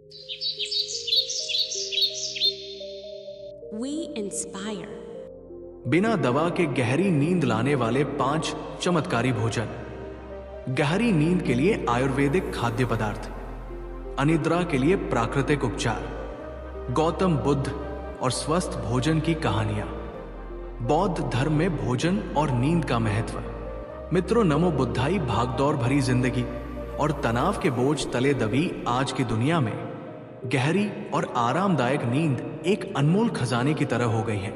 We inspire. बिना दवा के गहरी नींद लाने वाले 5 चमत्कारी भोजन। गहरी नींद के लिए आयुर्वेदिक खाद्य पदार्थ, अनिद्रा के लिए प्राकृतिक उपचार, गौतम बुद्ध और स्वस्थ भोजन की कहानियां, बौद्ध धर्म में भोजन और नींद का महत्व। मित्रों, नमो बुद्धाई। भागदौड़ भरी जिंदगी और तनाव के बोझ तले दबी आज की दुनिया में गहरी और आरामदायक नींद एक अनमोल खजाने की तरह हो गई है।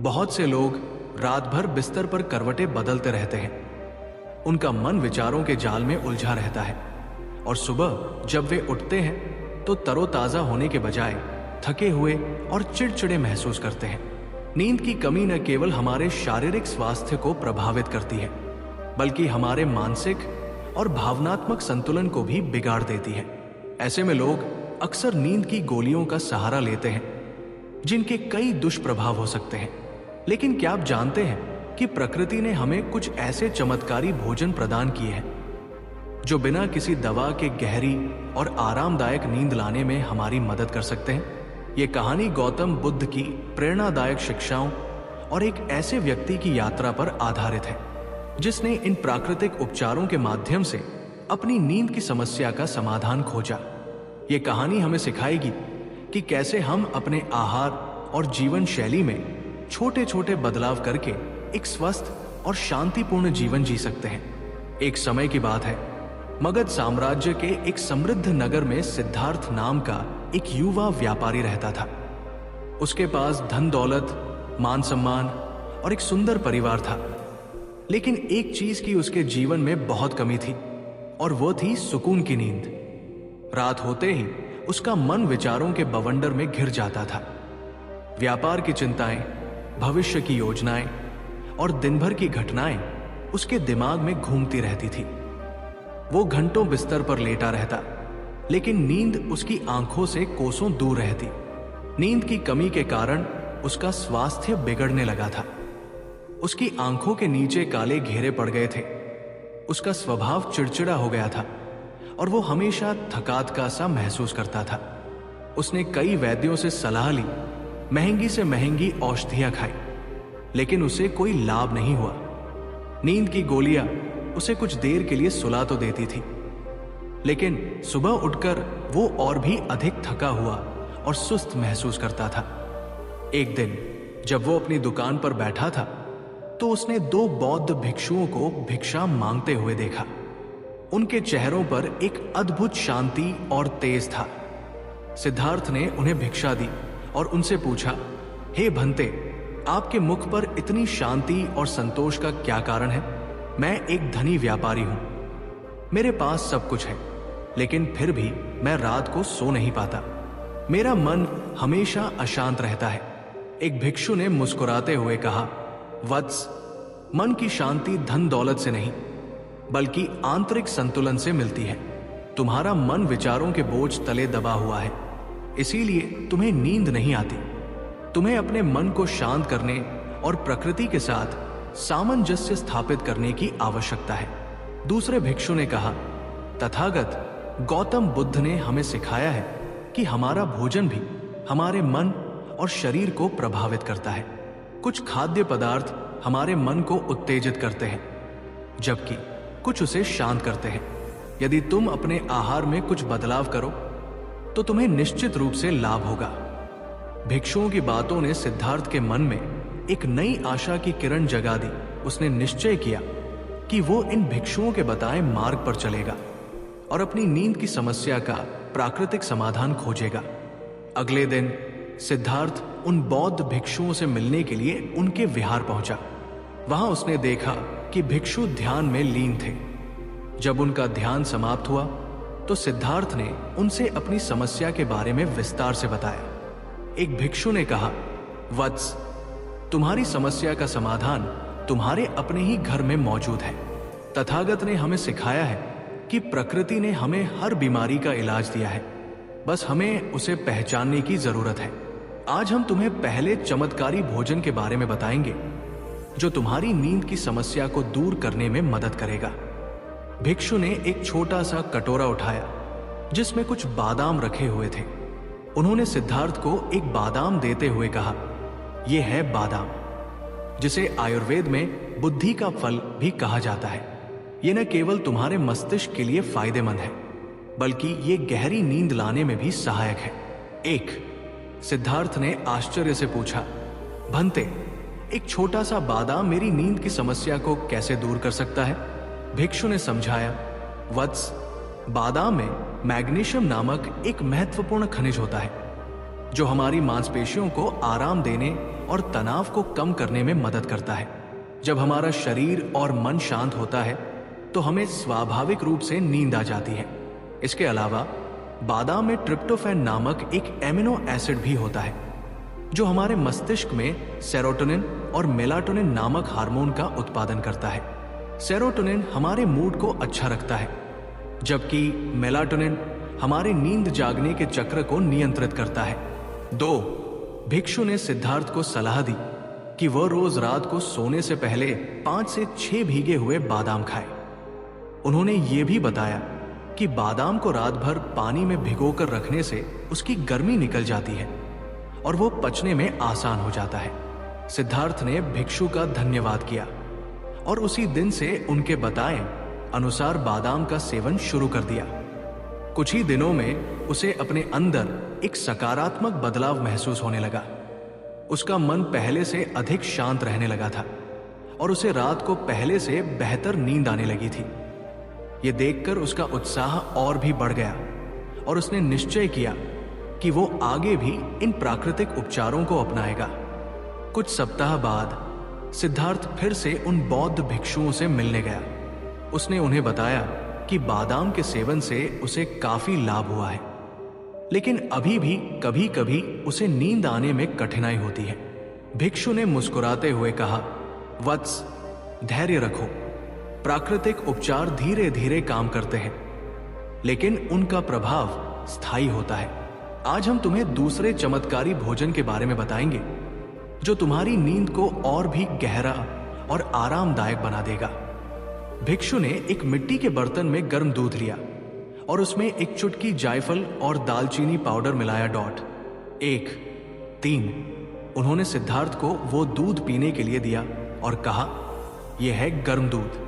बहुत से लोग रात भर बिस्तर पर करवटें बदलते रहते हैं। उनका मन विचारों के जाल में उलझा रहता है और सुबह जब वे उठते हैं तो तरोताजा होने के बजाय थके हुए और चिड़चिड़े महसूस करते हैं। नींद की कमी न केवल हमारे शारीरिक स्वास्थ्य को प्रभावित करती है, बल्कि हमारे मानसिक और भावनात्मक संतुलन को भी बिगाड़ देती है। ऐसे में लोग अक्सर नींद की गोलियों का सहारा लेते हैं, जिनके कई दुष्प्रभाव हो सकते हैं। लेकिन क्या आप जानते हैं कि प्रकृति ने हमें कुछ ऐसे चमत्कारी भोजन प्रदान किए हैं जो बिना किसी दवा के गहरी और आरामदायक नींद लाने में हमारी मदद कर सकते हैं? ये कहानी गौतम बुद्ध की प्रेरणादायक शिक्षाओं और एक ऐसे व्यक्ति की यात्रा पर आधारित है जिसने इन प्राकृतिक उपचारों के माध्यम से अपनी नींद की समस्या का समाधान खोजा। ये कहानी हमें सिखाएगी कि कैसे हम अपने आहार और जीवन शैली में छोटे छोटे बदलाव करके एक स्वस्थ और शांतिपूर्ण जीवन जी सकते हैं। एक समय की बात है, मगध साम्राज्य के एक समृद्ध नगर में सिद्धार्थ नाम का एक युवा व्यापारी रहता था। उसके पास धन दौलत, मान सम्मान और एक सुंदर परिवार था। लेकिन एक चीज की उसके जीवन में बहुत कमी थी और वो थी सुकून की नींद। रात होते ही उसका मन विचारों के बवंडर में घिर जाता था। व्यापार की चिंताएं, भविष्य की योजनाएं और दिन भर की घटनाएं उसके दिमाग में घूमती रहती थी। वो घंटों बिस्तर पर लेटा रहता, लेकिन नींद उसकी आंखों से कोसों दूर रहती। नींद की कमी के कारण उसका स्वास्थ्य बिगड़ने लगा था। उसकी आंखों के नीचे काले घेरे पड़ गए थे। उसका स्वभाव चिड़चिड़ा हो गया था और वो हमेशा थकात का सा महसूस करता था। उसने कई वैद्यों से सलाह ली, महंगी से महंगी औषधियां खाई, लेकिन उसे कोई लाभ नहीं हुआ। नींद की गोलियां उसे कुछ देर के लिए सुला तो देती थी, लेकिन सुबह उठकर वो और भी अधिक थका हुआ और सुस्त महसूस करता था। एक दिन जब वो अपनी दुकान पर बैठा था तो उसने 2 बौद्ध भिक्षुओं को भिक्षा मांगते हुए देखा। उनके चेहरों पर एक अद्भुत शांति और तेज था। सिद्धार्थ ने उन्हें भिक्षा दी और उनसे पूछा, हे भंते, आपके मुख पर इतनी शांति और संतोष का क्या कारण है? मैं एक धनी व्यापारी हूं, मेरे पास सब कुछ है, लेकिन फिर भी मैं रात को सो नहीं पाता। मेरा मन हमेशा अशांत रहता है। एक भिक्षु ने मुस्कुराते हुए कहा, वत्स, मन की शांति धन दौलत से नहीं, बल्कि आंतरिक संतुलन से मिलती है। तुम्हारा मन विचारों के बोझ तले दबा हुआ है, इसीलिए तुम्हें नींद नहीं आती। तुम्हें अपने मन को शांत करने और प्रकृति के साथ सामंजस्य स्थापित करने की आवश्यकता है। दूसरे भिक्षु ने कहा, तथागत गौतम बुद्ध ने हमें सिखाया है कि हमारा भोजन भी हमारे मन और शरीर को प्रभावित करता है। कुछ खाद्य पदार्थ हमारे मन को उत्तेजित करते हैं, जबकि कुछ उसे शांत करते हैं। यदि तुम अपने आहार में कुछ बदलाव करो तो तुम्हें निश्चित रूप से लाभ होगा। भिक्षुओं की बातों ने सिद्धार्थ के मन में एक नई आशा की किरण जगा दी। उसने निश्चय किया कि वो इन भिक्षुओं के बताए मार्ग पर चलेगा और अपनी नींद की समस्या का प्राकृतिक समाधान खोजेगा। अगले दिन सिद्धार्थ उन बौद्ध भिक्षुओं से मिलने के लिए उनके विहार पहुंचा। वहां उसने देखा कि भिक्षु ध्यान में लीन थे। जब उनका ध्यान समाप्त हुआ तो सिद्धार्थ ने उनसे अपनी समस्या के बारे में विस्तार से बताया। एक भिक्षु ने कहा, वत्स, तुम्हारी समस्या का समाधान तुम्हारे अपने ही घर में मौजूद है। तथागत ने हमें सिखाया है कि प्रकृति ने हमें हर बीमारी का इलाज दिया है, बस हमें उसे पहचानने की जरूरत है। आज हम तुम्हें पहले चमत्कारी भोजन के बारे में बताएंगे जो तुम्हारी नींद की समस्या को दूर करने में मदद करेगा। भिक्षु ने एक छोटा सा कटोरा उठाया जिसमें कुछ बादाम रखे हुए थे। उन्होंने सिद्धार्थ को एक बादाम देते हुए कहा, यह है बादाम, जिसे आयुर्वेद में बुद्धि का फल भी कहा जाता है। यह न केवल तुम्हारे मस्तिष्क के लिए फायदेमंद है, बल्कि ये गहरी नींद लाने में भी सहायक है। एक, सिद्धार्थ ने आश्चर्य से पूछा, भंते, एक छोटा सा बादाम मेरी नींद की समस्या को कैसे दूर कर सकता है? भिक्षु ने समझाया, वत्स, बादाम में मैग्नीशियम नामक एक महत्वपूर्ण खनिज होता है, जो हमारी मांसपेशियों को आराम देने और तनाव को कम करने में मदद करता है। जब हमारा शरीर और मन शांत होता है तो हमें स्वाभाविक रूप से नींद आ जाती है। इसके अलावा बादाम में ट्रिप्टोफैन नामक एक एमिनो एसिड भी होता है, जो हमारे मस्तिष्क में सेरोटोनिन और मेलाटोनिन नामक हार्मोन का उत्पादन करता है। सेरोटोनिन हमारे मूड को अच्छा रखता है, जबकि मेलाटोनिन हमारे नींद जागने के चक्र को नियंत्रित करता है। 2, भिक्षु ने सिद्धार्थ को सलाह दी कि वह रोज रात को सोने से पहले 5 से 6 भीगे हुए बादाम खाए। उन्होंने ये भी बताया कि बादाम को रात भर पानी में भिगोकर रखने से उसकी गर्मी निकल जाती है और वो पचने में आसान हो जाता है। सिद्धार्थ ने भिक्षु का धन्यवाद किया और उसी दिन से उनके बताए अनुसार बादाम का सेवन शुरू कर दिया। कुछ ही दिनों में उसे अपने अंदर एक सकारात्मक बदलाव महसूस होने लगा। उसका मन पहले से अधिक शांत रहने लगा था और उसे रात को पहले से बेहतर नींद आने लगी थी। यह देखकर उसका उत्साह और भी बढ़ गया और उसने निश्चय किया कि वो आगे भी इन प्राकृतिक उपचारों को अपनाएगा। कुछ सप्ताह बाद सिद्धार्थ फिर से उन बौद्ध भिक्षुओं से मिलने गया। उसने उन्हें बताया कि बादाम के सेवन से उसे काफी लाभ हुआ है, लेकिन अभी भी कभी कभी उसे नींद आने में कठिनाई होती है। भिक्षु ने मुस्कुराते हुए कहा, वत्स, धैर्य रखो। प्राकृतिक उपचार धीरे धीरे काम करते हैं, लेकिन उनका प्रभाव स्थायी होता है। आज हम तुम्हें दूसरे चमत्कारी भोजन के बारे में बताएंगे, जो तुम्हारी नींद को और भी गहरा और आरामदायक बना देगा। भिक्षु ने एक मिट्टी के बर्तन में गर्म दूध लिया और उसमें एक चुटकी जायफल और दालचीनी पाउडर मिलाया। 1, 3, उन्होंने सिद्धार्थ को वो दूध पीने के लिए दिया और कहा, यह है गर्म दूध,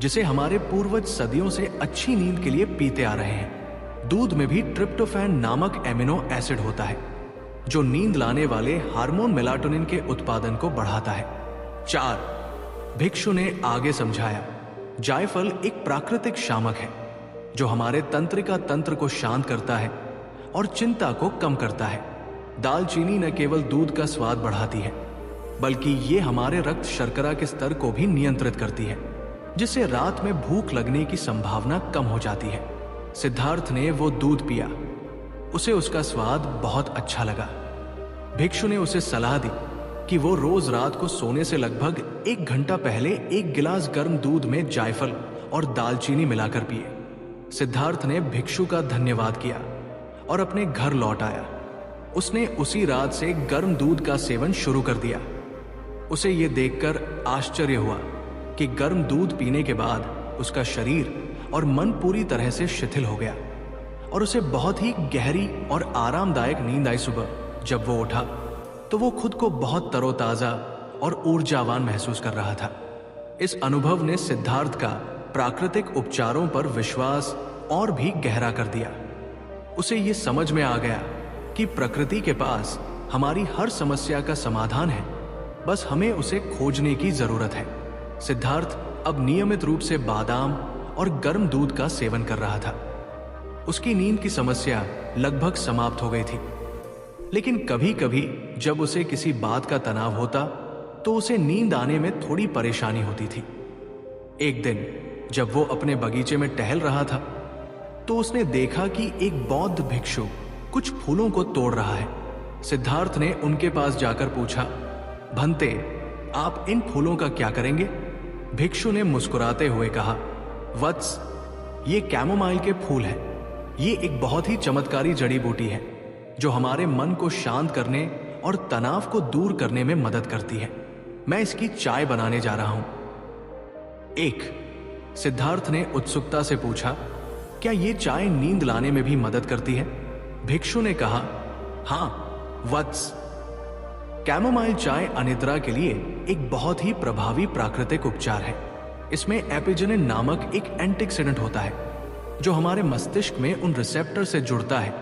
जिसे हमारे पूर्वज सदियों से अच्छी नींद के लिए पीते आ रहे हैं। दूध में भी ट्रिप्टोफैन नामक एमिनो एसिड होता है, जो नींद लाने वाले हार्मोन मेलाटोनिन के उत्पादन को बढ़ाता है। 4, भिक्षु ने आगे समझाया, जायफल एक प्राकृतिक शामक है, जो हमारे तंत्रिका तंत्र को शांत करता है और चिंता को कम करता है। दालचीनी न केवल दूध का स्वाद बढ़ाती है, बल्कि ये हमारे रक्त शर्करा के स्तर को भी नियंत्रित करती है, जिससे रात में भूख लगने की संभावना कम हो जाती है। सिद्धार्थ ने वो दूध पिया। उसे उसका स्वाद बहुत अच्छा लगा। भिक्षु ने उसे सलाह दी कि वो रोज रात को सोने से लगभग 1 घंटा पहले 1 गिलास गर्म दूध में जायफल और दालचीनी मिलाकर पिए। सिद्धार्थ ने भिक्षु का धन्यवाद किया और अपने घर लौट आया। उसने उसी रात से गर्म दूध का सेवन शुरू कर दिया। उसे यह देखकर आश्चर्य हुआ कि गर्म दूध पीने के बाद उसका शरीर और मन पूरी तरह से शिथिल हो गया और उसे बहुत ही गहरी और आरामदायक नींद आई। सुबह जब वो उठा तो वो खुद को बहुत तरोताजा और ऊर्जावान महसूस कर रहा था। इस अनुभव ने सिद्धार्थ का प्राकृतिक उपचारों पर विश्वास और भी गहरा कर दिया। उसे ये समझ में आ गया कि प्रकृति के पास हमारी हर समस्या का समाधान है, बस हमें उसे खोजने की जरूरत है। सिद्धार्थ अब नियमित रूप से बादाम और गर्म दूध का सेवन कर रहा था। उसकी नींद की समस्या लगभग समाप्त हो गई थी, लेकिन कभी कभी जब उसे किसी बात का तनाव होता तो उसे नींद आने में थोड़ी परेशानी होती थी। एक दिन जब वो अपने बगीचे में टहल रहा था तो उसने देखा कि एक बौद्ध भिक्षु कुछ फूलों को तोड़ रहा है। सिद्धार्थ ने उनके पास जाकर पूछा, भंते, आप इन फूलों का क्या करेंगे? भिक्षु ने मुस्कुराते हुए कहा, वत्स, ये कैमोमाइल के फूल हैं। ये एक बहुत ही चमत्कारी जड़ी बूटी है जो हमारे मन को शांत करने और तनाव को दूर करने में मदद करती है। मैं इसकी चाय बनाने जा रहा हूं। 1, सिद्धार्थ ने उत्सुकता से पूछा, क्या ये चाय नींद लाने में भी मदद करती है? भिक्षु ने कहा, हाँ वत्स, कैमोमाइल चाय अनिद्रा के लिए एक बहुत ही प्रभावी प्राकृतिक उपचार है। इसमें एपिजेनिन नामक एक एंटीऑक्सीडेंट होता है जो हमारे मस्तिष्क में उन रिसेप्टर से जुड़ता है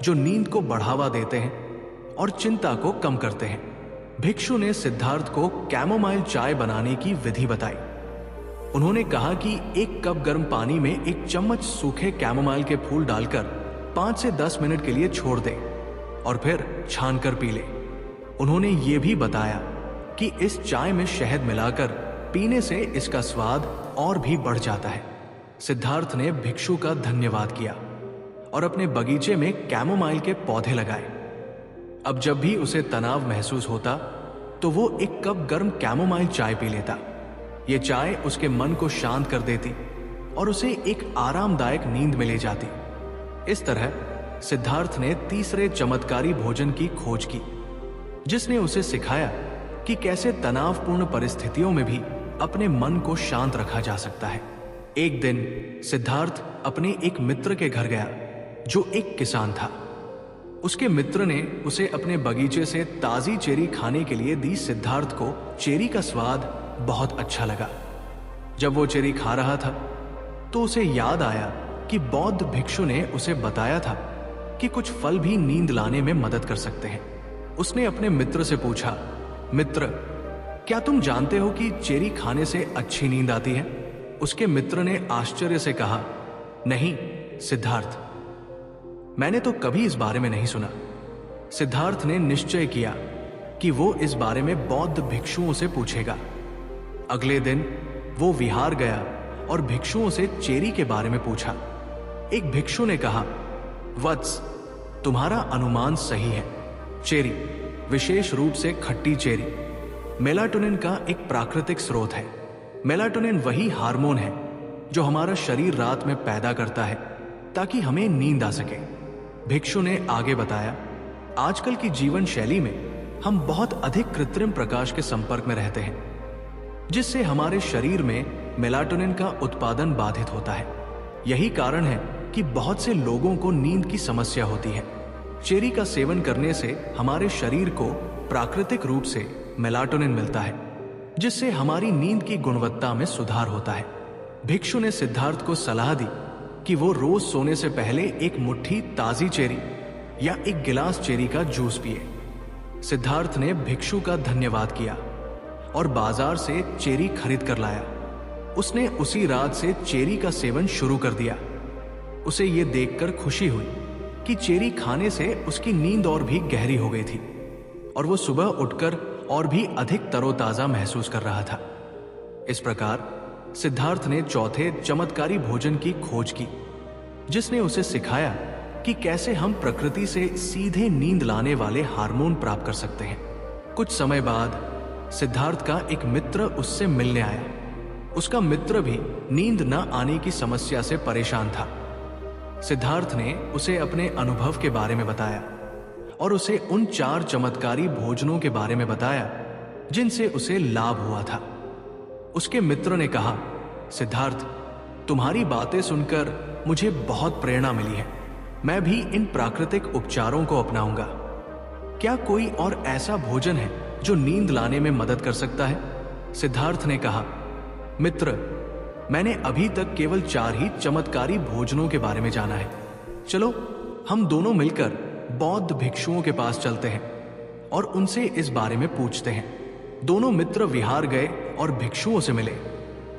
जो नींद को बढ़ावा देते हैं और चिंता को कम करते हैं। भिक्षु ने सिद्धार्थ को कैमोमाइल चाय बनाने की विधि बताई। उन्होंने कहा कि 1 कप गर्म पानी में 1 चम्मच सूखे कैमोमाइल के फूल डालकर 5 से 10 मिनट के लिए छोड़ दें और फिर छानकर पी लें। उन्होंने ये भी बताया कि इस चाय में शहद मिलाकर पीने से इसका स्वाद और भी बढ़ जाता है। सिद्धार्थ ने भिक्षु का धन्यवाद किया और अपने बगीचे में कैमोमाइल के पौधे लगाए। अब जब भी उसे तनाव महसूस होता तो वो 1 कप गर्म कैमोमाइल चाय पी लेता। ये चाय उसके मन को शांत कर देती और उसे एक आरामदायक नींद में ले जाती। इस तरह सिद्धार्थ ने तीसरे चमत्कारी भोजन की खोज की जिसने उसे सिखाया कि कैसे तनावपूर्ण परिस्थितियों में भी अपने मन को शांत रखा जा सकता है। एक दिन सिद्धार्थ अपने एक मित्र के घर गया जो एक किसान था। उसके मित्र ने उसे अपने बगीचे से ताजी चेरी खाने के लिए दी। सिद्धार्थ को चेरी का स्वाद बहुत अच्छा लगा। जब वो चेरी खा रहा था तो उसे याद आया कि बौद्ध भिक्षु ने उसे बताया था कि कुछ फल भी नींद लाने में मदद कर सकते हैं। उसने अपने मित्र से पूछा, मित्र, क्या तुम जानते हो कि चेरी खाने से अच्छी नींद आती है? उसके मित्र ने आश्चर्य से कहा, नहीं सिद्धार्थ, मैंने तो कभी इस बारे में नहीं सुना। सिद्धार्थ ने निश्चय किया कि वो इस बारे में बौद्ध भिक्षुओं से पूछेगा। अगले दिन वो विहार गया और भिक्षुओं से चेरी के बारे में पूछा। एक भिक्षु ने कहा, वत्स, तुम्हारा अनुमान सही है। चेरी, विशेष रूप से खट्टी चेरी, मेलाटोनिन का एक प्राकृतिक स्रोत है। मेलाटोनिन वही हार्मोन है जो हमारा शरीर रात में पैदा करता है ताकि हमें नींद आ सके। भिक्षु ने आगे बताया, आजकल की जीवन शैली में हम बहुत अधिक कृत्रिम प्रकाश के संपर्क में रहते हैं जिससे हमारे शरीर में मेलाटोनिन का उत्पादन बाधित होता है। यही कारण है कि बहुत से लोगों को नींद की समस्या होती है। चेरी का सेवन करने से हमारे शरीर को प्राकृतिक रूप से मेलाटोनिन मिलता है जिससे हमारी नींद की गुणवत्ता में सुधार होता है। भिक्षु ने सिद्धार्थ को सलाह दी कि वो रोज सोने से पहले एक मुट्ठी ताजी चेरी या एक गिलास चेरी का जूस पिए। सिद्धार्थ ने भिक्षु का धन्यवाद किया और बाजार से चेरी खरीद कर लाया। उसने उसी रात से चेरी का सेवन शुरू कर दिया। उसे ये देखकर खुशी हुई कि चेरी खाने से उसकी नींद और भी गहरी हो गई थी और वो सुबह उठकर और भी अधिक तरोताजा महसूस कर रहा था। इस प्रकार सिद्धार्थ ने चौथे चमत्कारी भोजन की खोज की जिसने उसे सिखाया कि कैसे हम प्रकृति से सीधे नींद लाने वाले हार्मोन प्राप्त कर सकते हैं। कुछ समय बाद सिद्धार्थ का एक मित्र उससे मिलने आया। उसका मित्र भी नींद न आने की समस्या से परेशान था। सिद्धार्थ ने उसे अपने अनुभव के बारे में बताया और उसे उन 4 चमत्कारी भोजनों के बारे में बताया जिनसे उसे लाभ हुआ था। उसके मित्र ने कहा, सिद्धार्थ, तुम्हारी बातें सुनकर मुझे बहुत प्रेरणा मिली है। मैं भी इन प्राकृतिक उपचारों को अपनाऊंगा। क्या कोई और ऐसा भोजन है जो नींद लाने में मदद कर सकता है? सिद्धार्थ ने कहा, मित्र, मैंने अभी तक केवल 4 ही चमत्कारी भोजनों के बारे में जाना है। चलो हम दोनों मिलकर बौद्ध भिक्षुओं के पास चलते हैं और उनसे इस बारे में पूछते हैं। दोनों मित्र विहार गए और भिक्षुओं से मिले।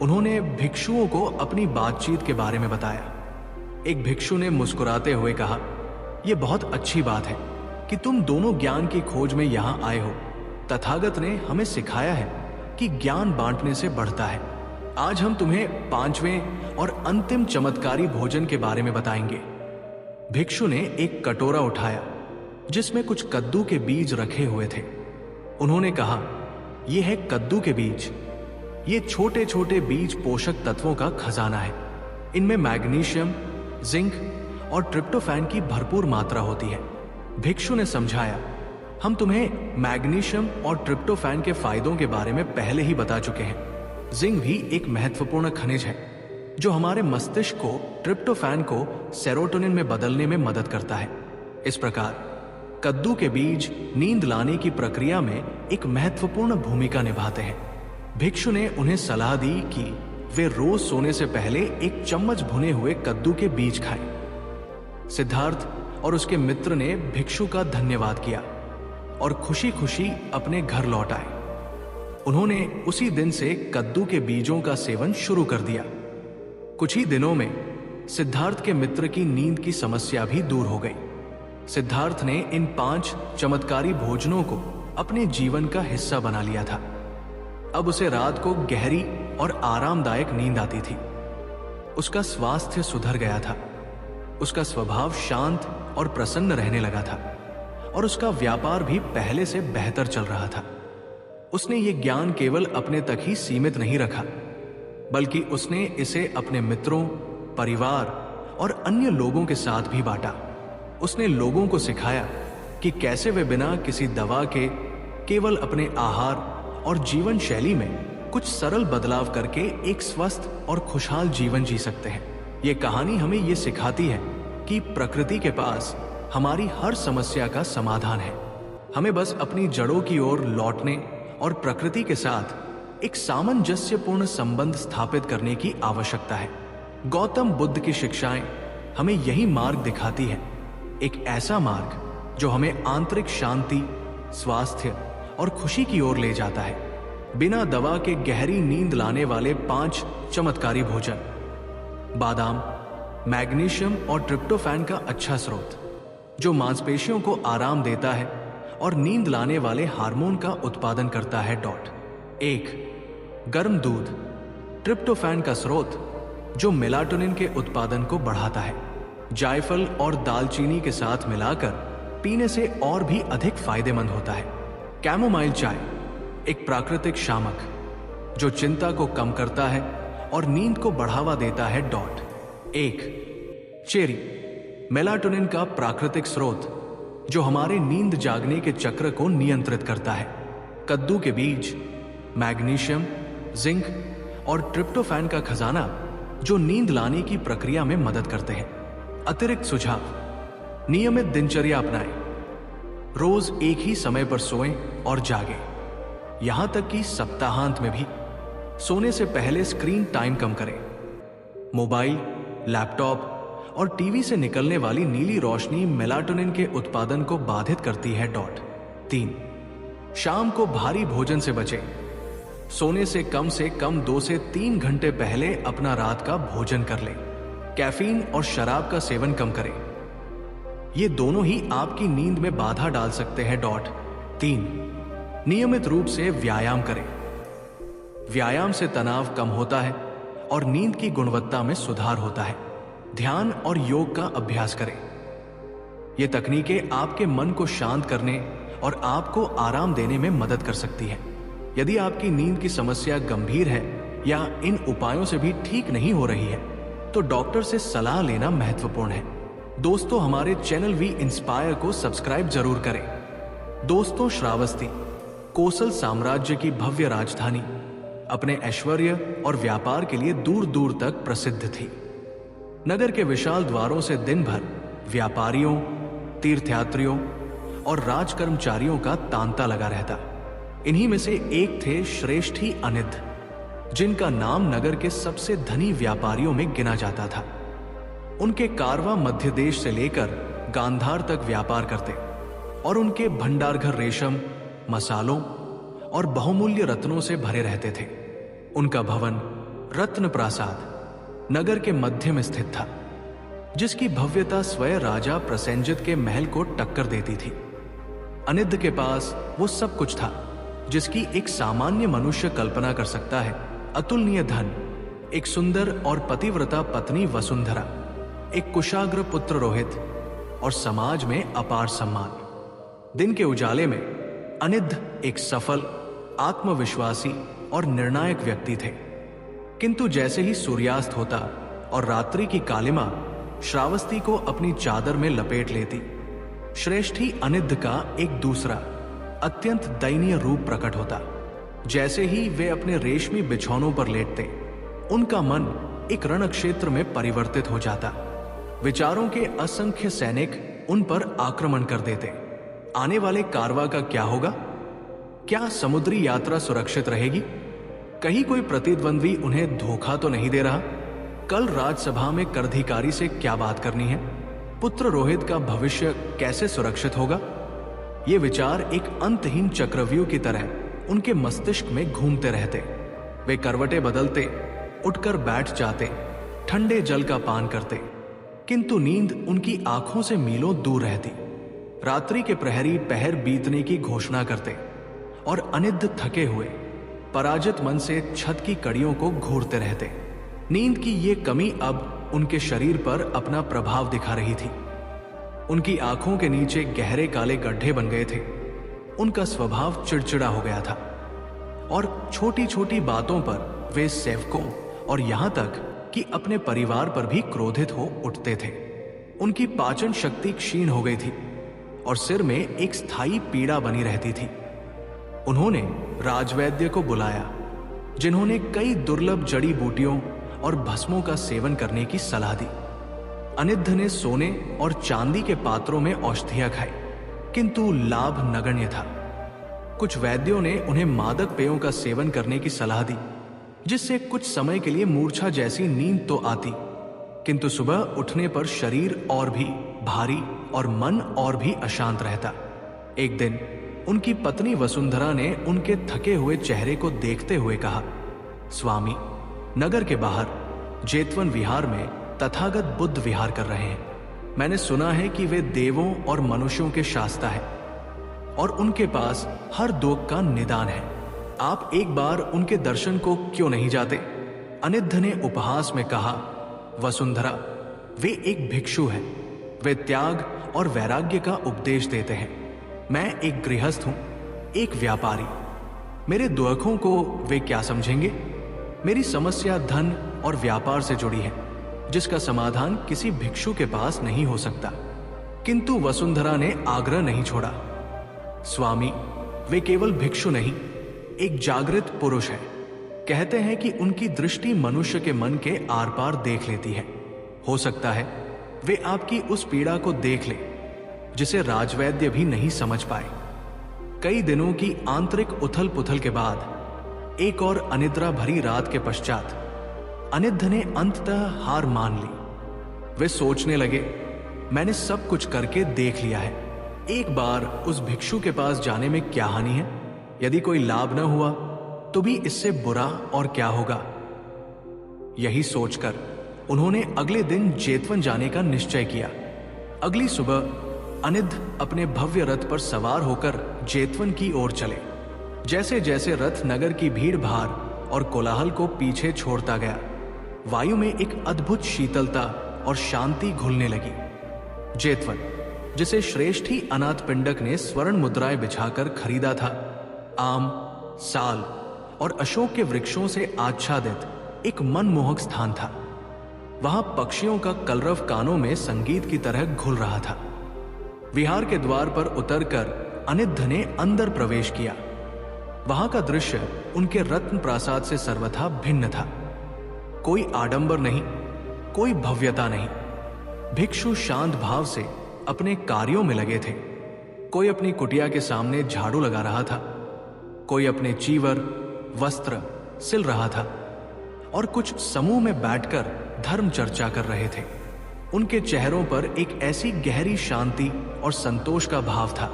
उन्होंने भिक्षुओं को अपनी बातचीत के बारे में बताया। एक भिक्षु ने मुस्कुराते हुए कहा, यह बहुत अच्छी बात है कि तुम दोनों ज्ञान की खोज में यहां आए हो। तथागत ने हमें सिखाया है कि ज्ञान बांटने से बढ़ता है। आज हम तुम्हें 5वें और अंतिम चमत्कारी भोजन के बारे में बताएंगे। भिक्षु ने एक कटोरा उठाया जिसमें कुछ कद्दू के बीज रखे हुए थे। उन्होंने कहा, यह है कद्दू के बीज। ये छोटे छोटे बीज पोषक तत्वों का खजाना है। इनमें मैग्नीशियम, जिंक और ट्रिप्टोफैन की भरपूर मात्रा होती है। भिक्षु ने समझाया, हम तुम्हें मैग्नीशियम और ट्रिप्टोफैन के फायदों के बारे में पहले ही बता चुके हैं। जिंक भी एक महत्वपूर्ण खनिज है जो हमारे मस्तिष्क को ट्रिप्टोफैन को सेरोटोनिन में बदलने में मदद करता है। इस प्रकार कद्दू के बीज नींद लाने की प्रक्रिया में एक महत्वपूर्ण भूमिका निभाते हैं। भिक्षु ने उन्हें सलाह दी कि वे रोज सोने से पहले एक चम्मच भुने हुए कद्दू के बीज खाएं। सिद्धार्थ और उसके मित्र ने भिक्षु का धन्यवाद किया और खुशी खुशी अपने घर लौट आए। उन्होंने उसी दिन से कद्दू के बीजों का सेवन शुरू कर दिया। कुछ ही दिनों में सिद्धार्थ के मित्र की नींद की समस्या भी दूर हो गई। सिद्धार्थ ने इन 5 चमत्कारी भोजनों को अपने जीवन का हिस्सा बना लिया था। अब उसे रात को गहरी और आरामदायक नींद आती थी। उसका स्वास्थ्य सुधर गया था, उसका स्वभाव शांत और प्रसन्न रहने लगा था और उसका व्यापार भी पहले से बेहतर चल रहा था। उसने ये ज्ञान केवल अपने तक ही सीमित नहीं रखा, बल्कि उसने इसे अपने मित्रों, परिवार और अन्य लोगों के साथ भी बांटा। उसने लोगों को सिखाया कि कैसे वे बिना किसी दवा के केवल अपने आहार और जीवन शैली में कुछ सरल बदलाव करके एक स्वस्थ और खुशहाल जीवन जी सकते हैं। ये कहानी हमें ये सिखाती है कि प्रकृति के पास हमारी हर समस्या का समाधान है। हमें बस अपनी जड़ों की ओर लौटने और प्रकृति के साथ एक सामंजस्यपूर्ण संबंध स्थापित करने की आवश्यकता है। गौतम बुद्ध की शिक्षाएं हमें यही मार्ग दिखाती है, एक ऐसा मार्ग जो हमें आंतरिक शांति, स्वास्थ्य और खुशी की ओर ले जाता है। बिना दवा के गहरी नींद लाने वाले 5 चमत्कारी भोजन। बादाम मैग्नीशियम और ट्रिप्टोफैन का अच्छा स्रोत, जो मांसपेशियों को आराम देता है और नींद लाने वाले हार्मोन का उत्पादन करता है। 1 गर्म दूध, ट्रिप्टोफैन का स्रोत जो मेलाटोनिन के उत्पादन को बढ़ाता है। जायफल और दालचीनी के साथ मिलाकर पीने से और भी अधिक फायदेमंद होता है। कैमोमाइल चाय, एक प्राकृतिक शामक जो चिंता को कम करता है और नींद को बढ़ावा देता है। 1 चेरी, मेलाटोनिन का प्राकृतिक स्रोत जो हमारे नींद जागने के चक्र को नियंत्रित करता है। कद्दू के बीज मैग्नीशियम, जिंक और ट्रिप्टोफैन का खजाना जो नींद लाने की प्रक्रिया में मदद करते हैं। अतिरिक्त सुझाव, नियमित दिनचर्या अपनाएं। रोज एक ही समय पर सोएं और जागें। यहां तक कि सप्ताहांत में भी सोने से पहले स्क्रीन टाइम कम करें। मोबाइल, लैपटॉप और टीवी से निकलने वाली नीली रोशनी मेलाटोनिन के उत्पादन को बाधित करती है। 3 शाम को भारी भोजन से बचें। सोने से कम 2 से 3 घंटे पहले अपना रात का भोजन कर लें। कैफीन और शराब का सेवन कम करें, ये दोनों ही आपकी नींद में बाधा डाल सकते हैं। 3 नियमित रूप से व्यायाम करें। व्यायाम से तनाव कम होता है और नींद की गुणवत्ता में सुधार होता है। ध्यान और योग का अभ्यास करें। ये तकनीकें आपके मन को शांत करने और आपको आराम देने में मदद कर सकती है। यदि आपकी नींद की समस्या गंभीर है या इन उपायों से भी ठीक नहीं हो रही है, तो डॉक्टर से सलाह लेना महत्वपूर्ण है। दोस्तों, हमारे चैनल वी इंस्पायर को सब्सक्राइब जरूर करें। दोस्तों, श्रावस्ती कोसल साम्राज्य की भव्य राजधानी अपने ऐश्वर्य और व्यापार के लिए दूर दूर तक प्रसिद्ध थी। नगर के विशाल द्वारों से दिन भर व्यापारियों, तीर्थयात्रियों और राजकर्मचारियों का तांता लगा रहता। इन्हीं में से एक थे श्रेष्ठी अनिद्ध, जिनका नाम नगर के सबसे धनी व्यापारियों में गिना जाता था। उनके कारवां मध्य देश से लेकर गांधार तक व्यापार करते और उनके भंडारघर रेशम, मसालों और बहुमूल्य रत्नों से भरे रहते थे। उनका भवन रत्न प्रासाद नगर के मध्य में स्थित था, जिसकी भव्यता स्वयं राजा प्रसेंजित के महल को टक्कर देती थी। अनिद्ध के पास वो सब कुछ था जिसकी एक सामान्य मनुष्य कल्पना कर सकता है। अतुलनीय धन, एक सुंदर और पतिव्रता पत्नी वसुंधरा, एक कुशाग्र पुत्र रोहित और समाज में अपार सम्मान। दिन के उजाले में अनिद्ध एक सफल, आत्मविश्वासी और निर्णायक व्यक्ति थे। किंतु जैसे ही सूर्यास्त होता और रात्रि की कालिमा श्रावस्ती को अपनी चादर में लपेट लेती, श्रेष्ठी अनिद्ध का एक दूसरा अत्यंत दयनीय रूप प्रकट होता। जैसे ही वे अपने रेशमी बिछौनों पर लेटते, उनका मन एक रणक्षेत्र में परिवर्तित हो जाता। विचारों के असंख्य सैनिक उन पर आक्रमण कर देते। आने वाले कारवां का क्या होगा? क्या समुद्री यात्रा सुरक्षित रहेगी? कहीं कोई प्रतिद्वंद्वी उन्हें धोखा तो नहीं दे रहा? कल राज्यसभा में कराधिकारी से क्या बात करनी है? पुत्र रोहित का भविष्य कैसे सुरक्षित होगा? ये विचार एक अंतहीन चक्रव्यूह की तरह उनके मस्तिष्क में घूमते रहते। वे करवटें बदलते, उठकर बैठ जाते, ठंडे जल का पान करते, किंतु नींद उनकी आंखों से मीलों दूर रहती। रात्रि के प्रहरी पहर बीतने की घोषणा करते और अनिद्र थके हुए पराजित मन से छत की कड़ियों को घूरते रहते। नींद की ये कमी अब उनके शरीर पर अपना प्रभाव दिखा रही थी। उनकी आंखों के नीचे गहरे काले गड्ढे बन गए थे। उनका स्वभाव चिड़चिड़ा हो गया था और छोटी छोटी बातों पर वे सेवकों और यहां तक कि अपने परिवार पर भी क्रोधित हो उठते थे। उनकी पाचन शक्ति क्षीण हो गई थी और सिर में एक स्थायी पीड़ा बनी रहती थी। उन्होंने राजवैद्य को बुलाया, जिन्होंने कई दुर्लभ जड़ी बूटियों और भस्मों का सेवन करने की सलाह दी। अनिद्ध ने सोने और चांदी के पात्रों में औषधियां खाई, किंतु लाभ नगण्य था। कुछ वैद्यों ने उन्हें मादक पेयों का सेवन करने की सलाह दी, जिससे कुछ समय के लिए मूर्छा जैसी नींद तो आती, किंतु सुबह उठने पर शरीर और भी भारी और मन और भी अशांत रहता। एक दिन उनकी पत्नी वसुंधरा ने उनके थके हुए चेहरे को देखते हुए कहा, स्वामी, नगर के बाहर जेतवन विहार में तथागत बुद्ध विहार कर रहे हैं। मैंने सुना है कि वे देवों और मनुष्यों के शास्ता है और उनके पास हर दुख का निदान है। आप एक बार उनके दर्शन को क्यों नहीं जाते? अनिद्ध ने उपहास में कहा, वसुंधरा, वे एक भिक्षु हैं। वे त्याग और वैराग्य का उपदेश देते हैं। मैं एक गृहस्थ हूं, एक व्यापारी। मेरे दुखों को वे क्या समझेंगे? मेरी समस्या धन और व्यापार से जुड़ी है, जिसका समाधान किसी भिक्षु के पास नहीं हो सकता। किंतु वसुंधरा ने आग्रह नहीं छोड़ा, स्वामी, वे केवल भिक्षु नहीं, एक जागृत पुरुष है। कहते हैं कि उनकी दृष्टि मनुष्य के मन के आर पार देख लेती है। हो सकता है वे आपकी उस पीड़ा को देख ले जिसे राजवैद्य भी नहीं समझ पाए। कई दिनों की आंतरिक उथल पुथल के बाद एक और अनिद्रा भरी रात के पश्चात अनिद्ध ने अंततः हार मान ली। वे सोचने लगे, मैंने सब कुछ करके देख लिया है। एक बार उस भिक्षु के पास जाने में क्या हानि है? यदि कोई लाभ न हुआ तो भी इससे बुरा और क्या होगा? यही सोचकर उन्होंने अगले दिन जेतवन जाने का निश्चय किया। अगली सुबह अनिद्ध अपने भव्य रथ पर सवार होकर जेतवन की ओर चले। जैसे जैसे रथ नगर की भीड़ भाड़ और कोलाहल को पीछे छोड़ता गया, वायु में एक अद्भुत शीतलता और शांति घुलने लगी। जेतवन, जिसे श्रेष्ठ ही अनाथ पिंडक ने स्वर्ण मुद्राएं बिछाकर खरीदा था, आम, साल और अशोक के वृक्षों से आच्छादित एक मनमोहक स्थान था। वहां पक्षियों का कलरव कानों में संगीत की तरह घुल रहा था। विहार के द्वार पर उतरकर अनिद्ध ने अंदर प्रवेश किया। वहां का दृश्य उनके रत्न प्रासाद से सर्वथा भिन्न था। कोई आडंबर नहीं, कोई भव्यता नहीं। भिक्षु शांत भाव से अपने कार्यों में लगे थे। कोई अपनी कुटिया के सामने झाड़ू लगा रहा था, कोई अपने चीवर वस्त्र सिल रहा था और कुछ समूह में बैठकर धर्म चर्चा कर रहे थे। उनके चेहरों पर एक ऐसी गहरी शांति और संतोष का भाव था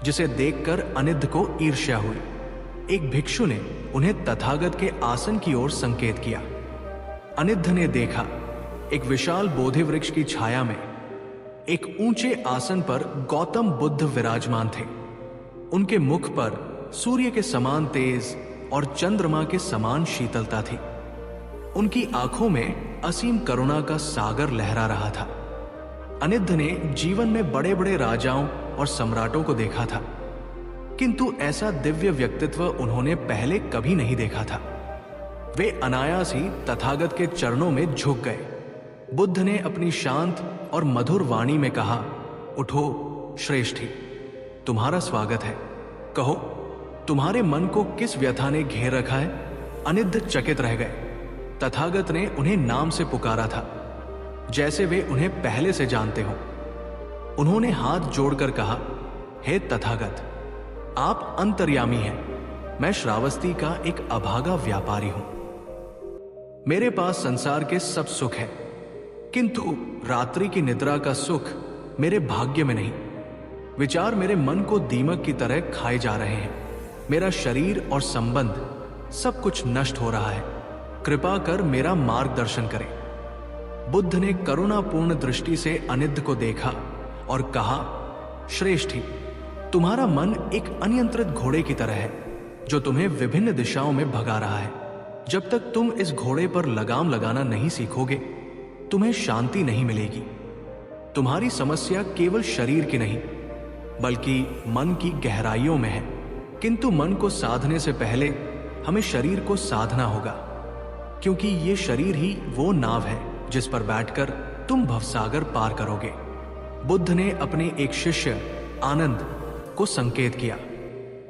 जिसे देखकर अनिद्ध को ईर्ष्या हुई। एक भिक्षु ने उन्हें तथागत के आसन की ओर संकेत किया। अनिद्ध ने देखा, एक विशाल बोधि वृक्ष की छाया में एक ऊंचे आसन पर गौतम बुद्ध विराजमान थे। उनके मुख पर सूर्य के समान तेज और चंद्रमा के समान शीतलता थी। उनकी आंखों में असीम करुणा का सागर लहरा रहा था। अनिद्ध ने जीवन में बड़े बड़े राजाओं और सम्राटों को देखा था, किंतु ऐसा दिव्य व्यक्तित्व उन्होंने पहले कभी नहीं देखा था। वे अनायास ही तथागत के चरणों में झुक गए। बुद्ध ने अपनी शांत और मधुर वाणी में कहा, उठो श्रेष्ठी, तुम्हारा स्वागत है। कहो, तुम्हारे मन को किस व्यथा ने घेर रखा है? अनिद्ध चकित रह गए। तथागत ने उन्हें नाम से पुकारा था, जैसे वे उन्हें पहले से जानते हो। उन्होंने हाथ जोड़कर कहा, हे तथागत, आप अंतर्यामी हैं। मैं श्रावस्ती का एक अभागा व्यापारी हूं। मेरे पास संसार के सब सुख है, किंतु रात्रि की निद्रा का सुख मेरे भाग्य में नहीं। विचार मेरे मन को दीमक की तरह खाए जा रहे हैं। मेरा शरीर और संबंध सब कुछ नष्ट हो रहा है। कृपा कर मेरा मार्गदर्शन करें। बुद्ध ने करुणापूर्ण दृष्टि से अनिद्ध को देखा और कहा, श्रेष्ठी, तुम्हारा मन एक अनियंत्रित घोड़े की तरह है जो तुम्हें विभिन्न दिशाओं में भगा रहा है। जब तक तुम इस घोड़े पर लगाम लगाना नहीं सीखोगे, तुम्हें शांति नहीं मिलेगी। तुम्हारी समस्या केवल शरीर की नहीं, बल्कि मन की गहराइयों में है। किंतु मन को साधने से पहले हमें शरीर को साधना होगा, क्योंकि ये शरीर ही वो नाव है जिस पर बैठकर तुम भवसागर पार करोगे। बुद्ध ने अपने एक शिष्य आनंद को संकेत किया।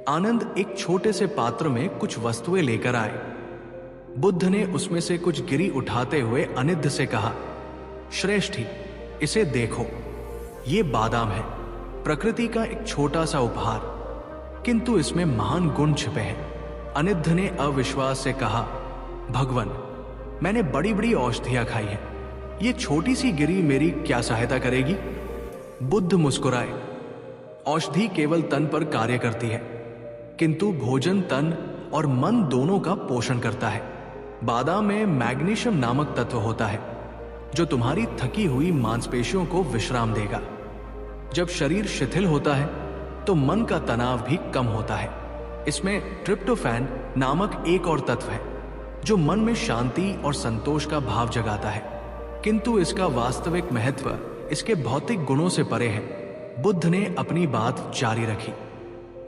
आनंद एक छोटे से पात्र में कुछ वस्तुएं लेकर आए। बुद्ध ने उसमें से कुछ गिरी उठाते हुए अनिद्ध से कहा, श्रेष्ठी, इसे देखो, ये बादाम है, प्रकृति का एक छोटा सा उपहार, किंतु इसमें महान गुण छिपे हैं। अनिद्ध ने अविश्वास से कहा, भगवान, मैंने बड़ी बड़ी औषधियां खाई हैं, ये छोटी सी गिरी मेरी क्या सहायता करेगी? बुद्ध मुस्कुराए, औषधि केवल तन पर कार्य करती है, किंतु भोजन तन और मन दोनों का पोषण करता है। बादाम में मैग्नीशियम नामक तत्व होता है जो तुम्हारी थकी हुई मांसपेशियों को विश्राम देगा। जब शरीर शिथिल होता है तो मन का तनाव भी कम होता है। इसमें ट्रिप्टोफैन नामक एक और तत्व है जो मन में शांति और संतोष का भाव जगाता है, किंतु इसका वास्तविक महत्व इसके भौतिक गुणों से परे है। बुद्ध ने अपनी बात जारी रखी,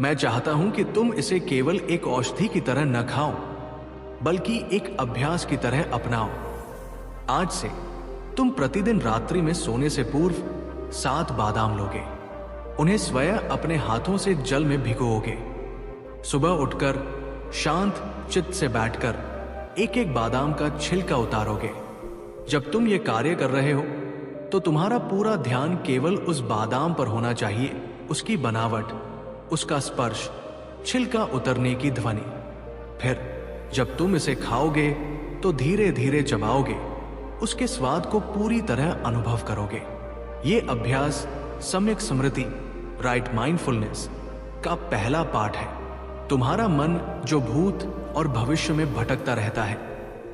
मैं चाहता हूं कि तुम इसे केवल एक औषधि की तरह न खाओ, बल्कि एक अभ्यास की तरह अपनाओ। आज से तुम प्रतिदिन रात्रि में सोने से पूर्व 7 बादाम लोगे। उन्हें स्वयं अपने हाथों से जल में भिगोओगे। सुबह उठकर शांत चित्त से बैठकर एक एक बादाम का छिलका उतारोगे। जब तुम ये कार्य कर रहे हो तो तुम्हारा पूरा ध्यान केवल उस बादाम पर होना चाहिए, उसकी बनावट, उसका स्पर्श, छिलका उतरने की ध्वनि। फिर जब तुम इसे खाओगे तो धीरे धीरे चबाओगे, उसके स्वाद को पूरी तरह अनुभव करोगे। ये अभ्यास सम्यक स्मृति, राइट माइंडफुलनेस का पहला पाठ है। तुम्हारा मन जो भूत और भविष्य में भटकता रहता है,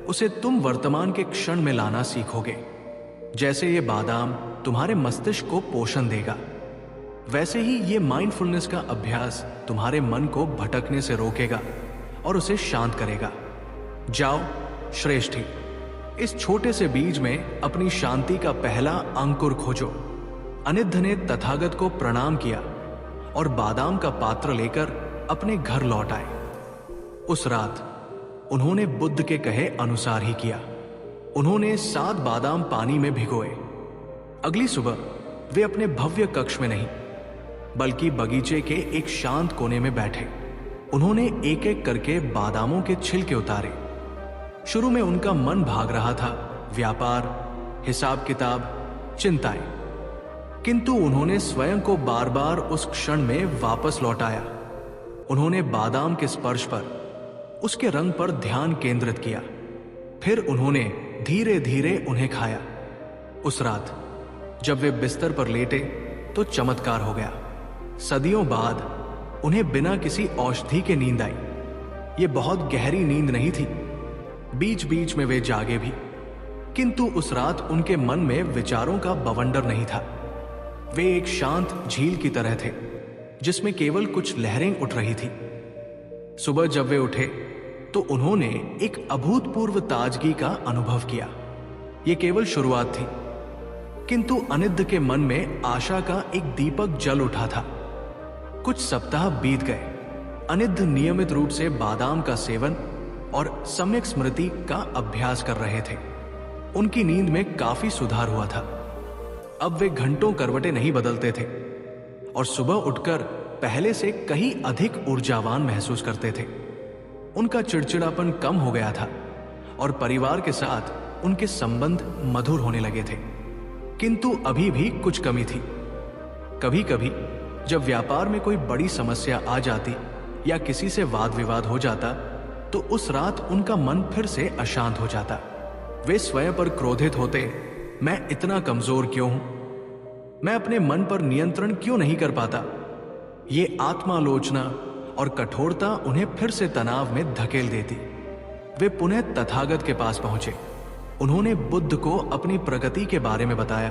उसे तुम वर्तमान के क्षण में लाना सीखोगे। जैसे ये बादाम तुम्हारे मस्तिष्क को पोषण देगा, वैसे ही ये माइंडफुलनेस का अभ्यास तुम्हारे मन को भटकने से रोकेगा और उसे शांत करेगा। जाओ श्रेष्ठी, इस छोटे से बीज में अपनी शांति का पहला अंकुर खोजो। अनिद्ध ने तथागत को प्रणाम किया और बादाम का पात्र लेकर अपने घर लौट आए। उस रात उन्होंने बुद्ध के कहे अनुसार ही किया। उन्होंने 7 बादाम पानी में भिगोए। अगली सुबह वे अपने भव्य कक्ष में नहीं, बल्कि बगीचे के एक शांत कोने में बैठे। उन्होंने एक एक करके बादामों के छिलके उतारे। शुरू में उनका मन भाग रहा था, व्यापार, हिसाब किताब, चिंताएं, किंतु उन्होंने स्वयं को बार बार उस क्षण में वापस लौटाया। उन्होंने बादाम के स्पर्श पर, उसके रंग पर ध्यान केंद्रित किया। फिर उन्होंने धीरे धीरे उन्हें खाया। उस रात जब वे बिस्तर पर लेटे तो चमत्कार हो गया। सदियों बाद उन्हें बिना किसी औषधि के नींद आई। ये बहुत गहरी नींद नहीं थी, बीच बीच में वे जागे भी, किंतु उस रात उनके मन में विचारों का बवंडर नहीं था। वे एक शांत झील की तरह थे जिसमें केवल कुछ लहरें उठ रही थी। सुबह जब वे उठे तो उन्होंने एक अभूतपूर्व ताजगी का अनुभव किया। यह केवल शुरुआत थी, किंतु अनिद्ध के मन में आशा का एक दीपक जल उठा था। कुछ सप्ताह बीत गए। अनिद्ध नियमित रूप से बादाम का सेवन और सम्यक स्मृति का अभ्यास कर रहे थे। उनकी नींद में काफी सुधार हुआ था। अब वे घंटों करवटें नहीं बदलते थे और सुबह उठकर पहले से कहीं अधिक ऊर्जावान महसूस करते थे। उनका चिड़चिड़ापन कम हो गया था और परिवार के साथ उनके संबंध मधुर होने लगे थे। किंतु अभी भी कुछ कमी थी। कभी कभी जब व्यापार में कोई बड़ी समस्या आ जाती या किसी से वाद विवाद हो जाता तो उस रात उनका मन फिर से अशांत हो जाता। वे स्वयं पर क्रोधित होते, मैं इतना कमजोर क्यों हूं? मैं अपने मन पर नियंत्रण क्यों नहीं कर पाता? ये आत्मालोचना और कठोरता उन्हें फिर से तनाव में धकेल देती। वे पुनः तथागत के पास पहुंचे। उन्होंने बुद्ध को अपनी प्रगति के बारे में बताया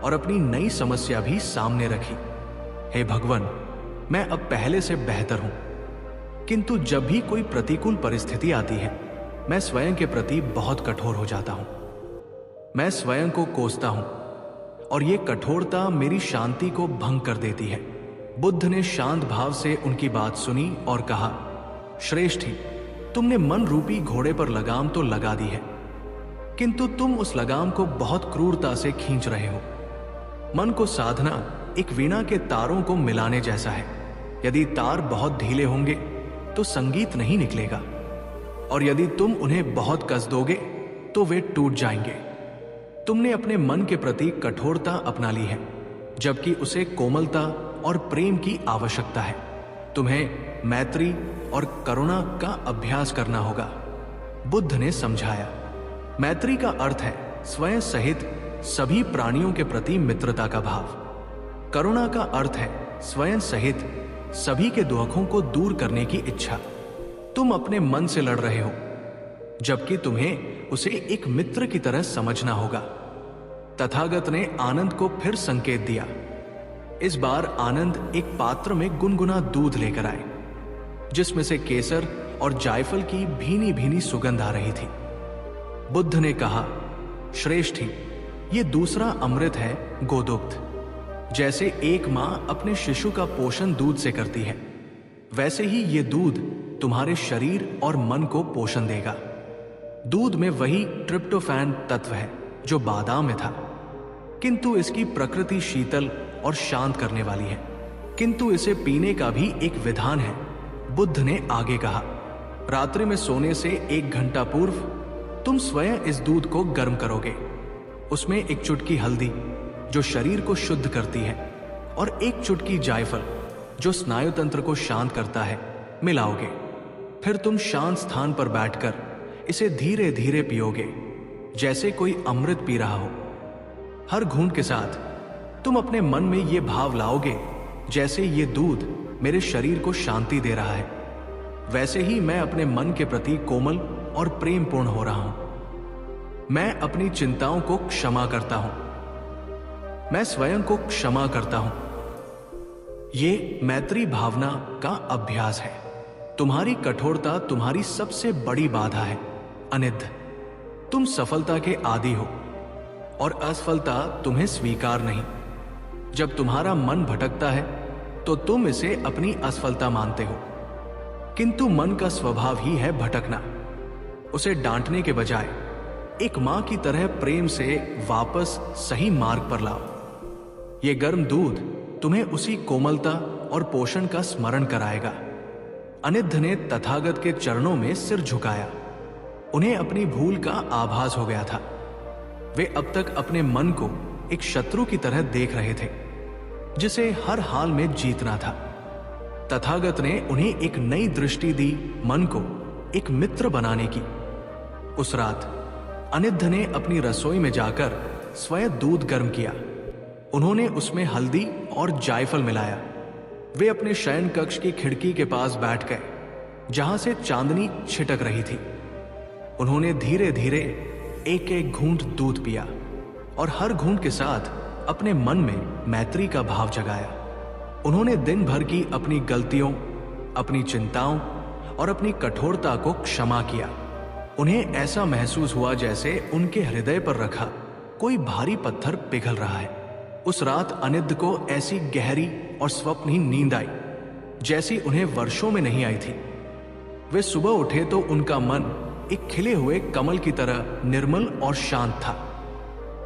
और अपनी नई समस्या भी सामने रखी। हे भगवान, मैं अब पहले से बेहतर हूं, किंतु जब भी कोई प्रतिकूल परिस्थिति आती है मैं स्वयं के प्रति बहुत कठोर हो जाता हूं। मैं स्वयं को कोसता हूं और ये कठोरता मेरी शांति को भंग कर देती है। बुद्ध ने शांत भाव से उनकी बात सुनी और कहा, श्रेष्ठी, तुमने मन रूपी घोड़े पर लगाम तो लगा दी है, किंतु तुम उस लगाम को बहुत क्रूरता से खींच रहे हो। मन को साधना एक वीणा के तारों को मिलाने जैसा है। यदि तार बहुत ढीले होंगे तो संगीत नहीं निकलेगा, और यदि तुम उन्हें बहुत कस दोगे तो वे टूट जाएंगे। तुमने अपने मन के प्रति कठोरता अपना ली है, जबकि उसे कोमलता और प्रेम की आवश्यकता है। तुम्हें मैत्री और करुणा का अभ्यास करना होगा। बुद्ध ने समझाया, मैत्री का अर्थ है स्वयं सहित सभी प्राणियों के प्रति मित्रता का भाव। करुणा का अर्थ है स्वयं सहित सभी के दुखों को दूर करने की इच्छा। तुम अपने मन से लड़ रहे हो, जबकि तुम्हें उसे एक मित्र की तरह समझना होगा। तथागत ने आनंद को फिर संकेत दिया। इस बार आनंद एक पात्र में गुनगुना दूध लेकर आए, जिसमें से केसर और जायफल की भीनी भीनी सुगंध आ रही थी। बुद्ध ने कहा, श्रेष्ठी, ये दूसरा अमृत है, गोदुग्ध। जैसे एक मां अपने शिशु का पोषण दूध से करती है, वैसे ही ये दूध तुम्हारे शरीर और मन को पोषण देगा। दूध में वही ट्रिप्टोफैन तत्व है जो बादाम में था, किंतु इसकी प्रकृति शीतल और शांत करने वाली है। किंतु इसे पीने का भी एक विधान है। बुद्ध ने आगे कहा, रात्रि में सोने से 1 घंटा पूर्व तुम स्वयं इस दूध को गर्म करोगे। उसमें एक चुटकी हल्दी जो शरीर को शुद्ध करती है और एक चुटकी जायफल जो स्नायु तंत्र को शांत करता है मिलाओगे। फिर तुम शांत स्थान पर बैठकर इसे धीरे धीरे पियोगे, जैसे कोई अमृत पी रहा हो। हर घूंट के साथ तुम अपने मन में ये भाव लाओगे, जैसे ये दूध मेरे शरीर को शांति दे रहा है, वैसे ही मैं अपने मन के प्रति कोमल और प्रेमपूर्ण हो रहा हूं। मैं अपनी चिंताओं को क्षमा करता हूं। मैं स्वयं को क्षमा करता हूं। ये मैत्री भावना का अभ्यास है। तुम्हारी कठोरता तुम्हारी सबसे बड़ी बाधा है, अनिद्ध। तुम सफलता के आदी हो और असफलता तुम्हें स्वीकार नहीं। जब तुम्हारा मन भटकता है तो तुम इसे अपनी असफलता मानते हो, किंतु मन का स्वभाव ही है भटकना। उसे डांटने के बजाय एक मां की तरह प्रेम से वापस सही मार्ग पर लाओ। ये गर्म दूध तुम्हें उसी कोमलता और पोषण का स्मरण कराएगा। अनिद्ध ने तथागत के चरणों में सिर झुकाया। उन्हें अपनी भूल का आभास हो गया था। वे अब तक अपने मन को एक शत्रु की तरह देख रहे थे, जिसे हर हाल में जीतना था। तथागत ने उन्हें एक नई दृष्टि दी, मन को एक मित्र बनाने की। उस रात अनिद्ध ने अपनी रसोई में जाकर स्वयं दूध गर्म किया। उन्होंने उसमें हल्दी और जायफल मिलाया। वे अपने शयन कक्ष की खिड़की के पास बैठ गए, जहां से चांदनी छिटक रही थी। उन्होंने धीरे धीरे एक एक घूंट दूध पिया और हर घूंट के साथ अपने मन में मैत्री का भाव जगाया। उन्होंने दिन भर की अपनी गलतियों, अपनी चिंताओं और अपनी कठोरता को क्षमा किया। उन्हें ऐसा महसूस हुआ जैसे उनके हृदय पर रखा कोई भारी पत्थर पिघल रहा है। उस रात अनिद्ध को ऐसी गहरी और स्वप्नहीन नींद आई जैसी उन्हें वर्षों में नहीं आई थी। वे सुबह उठे तो उनका मन एक खिले हुए कमल की तरह निर्मल और शांत था।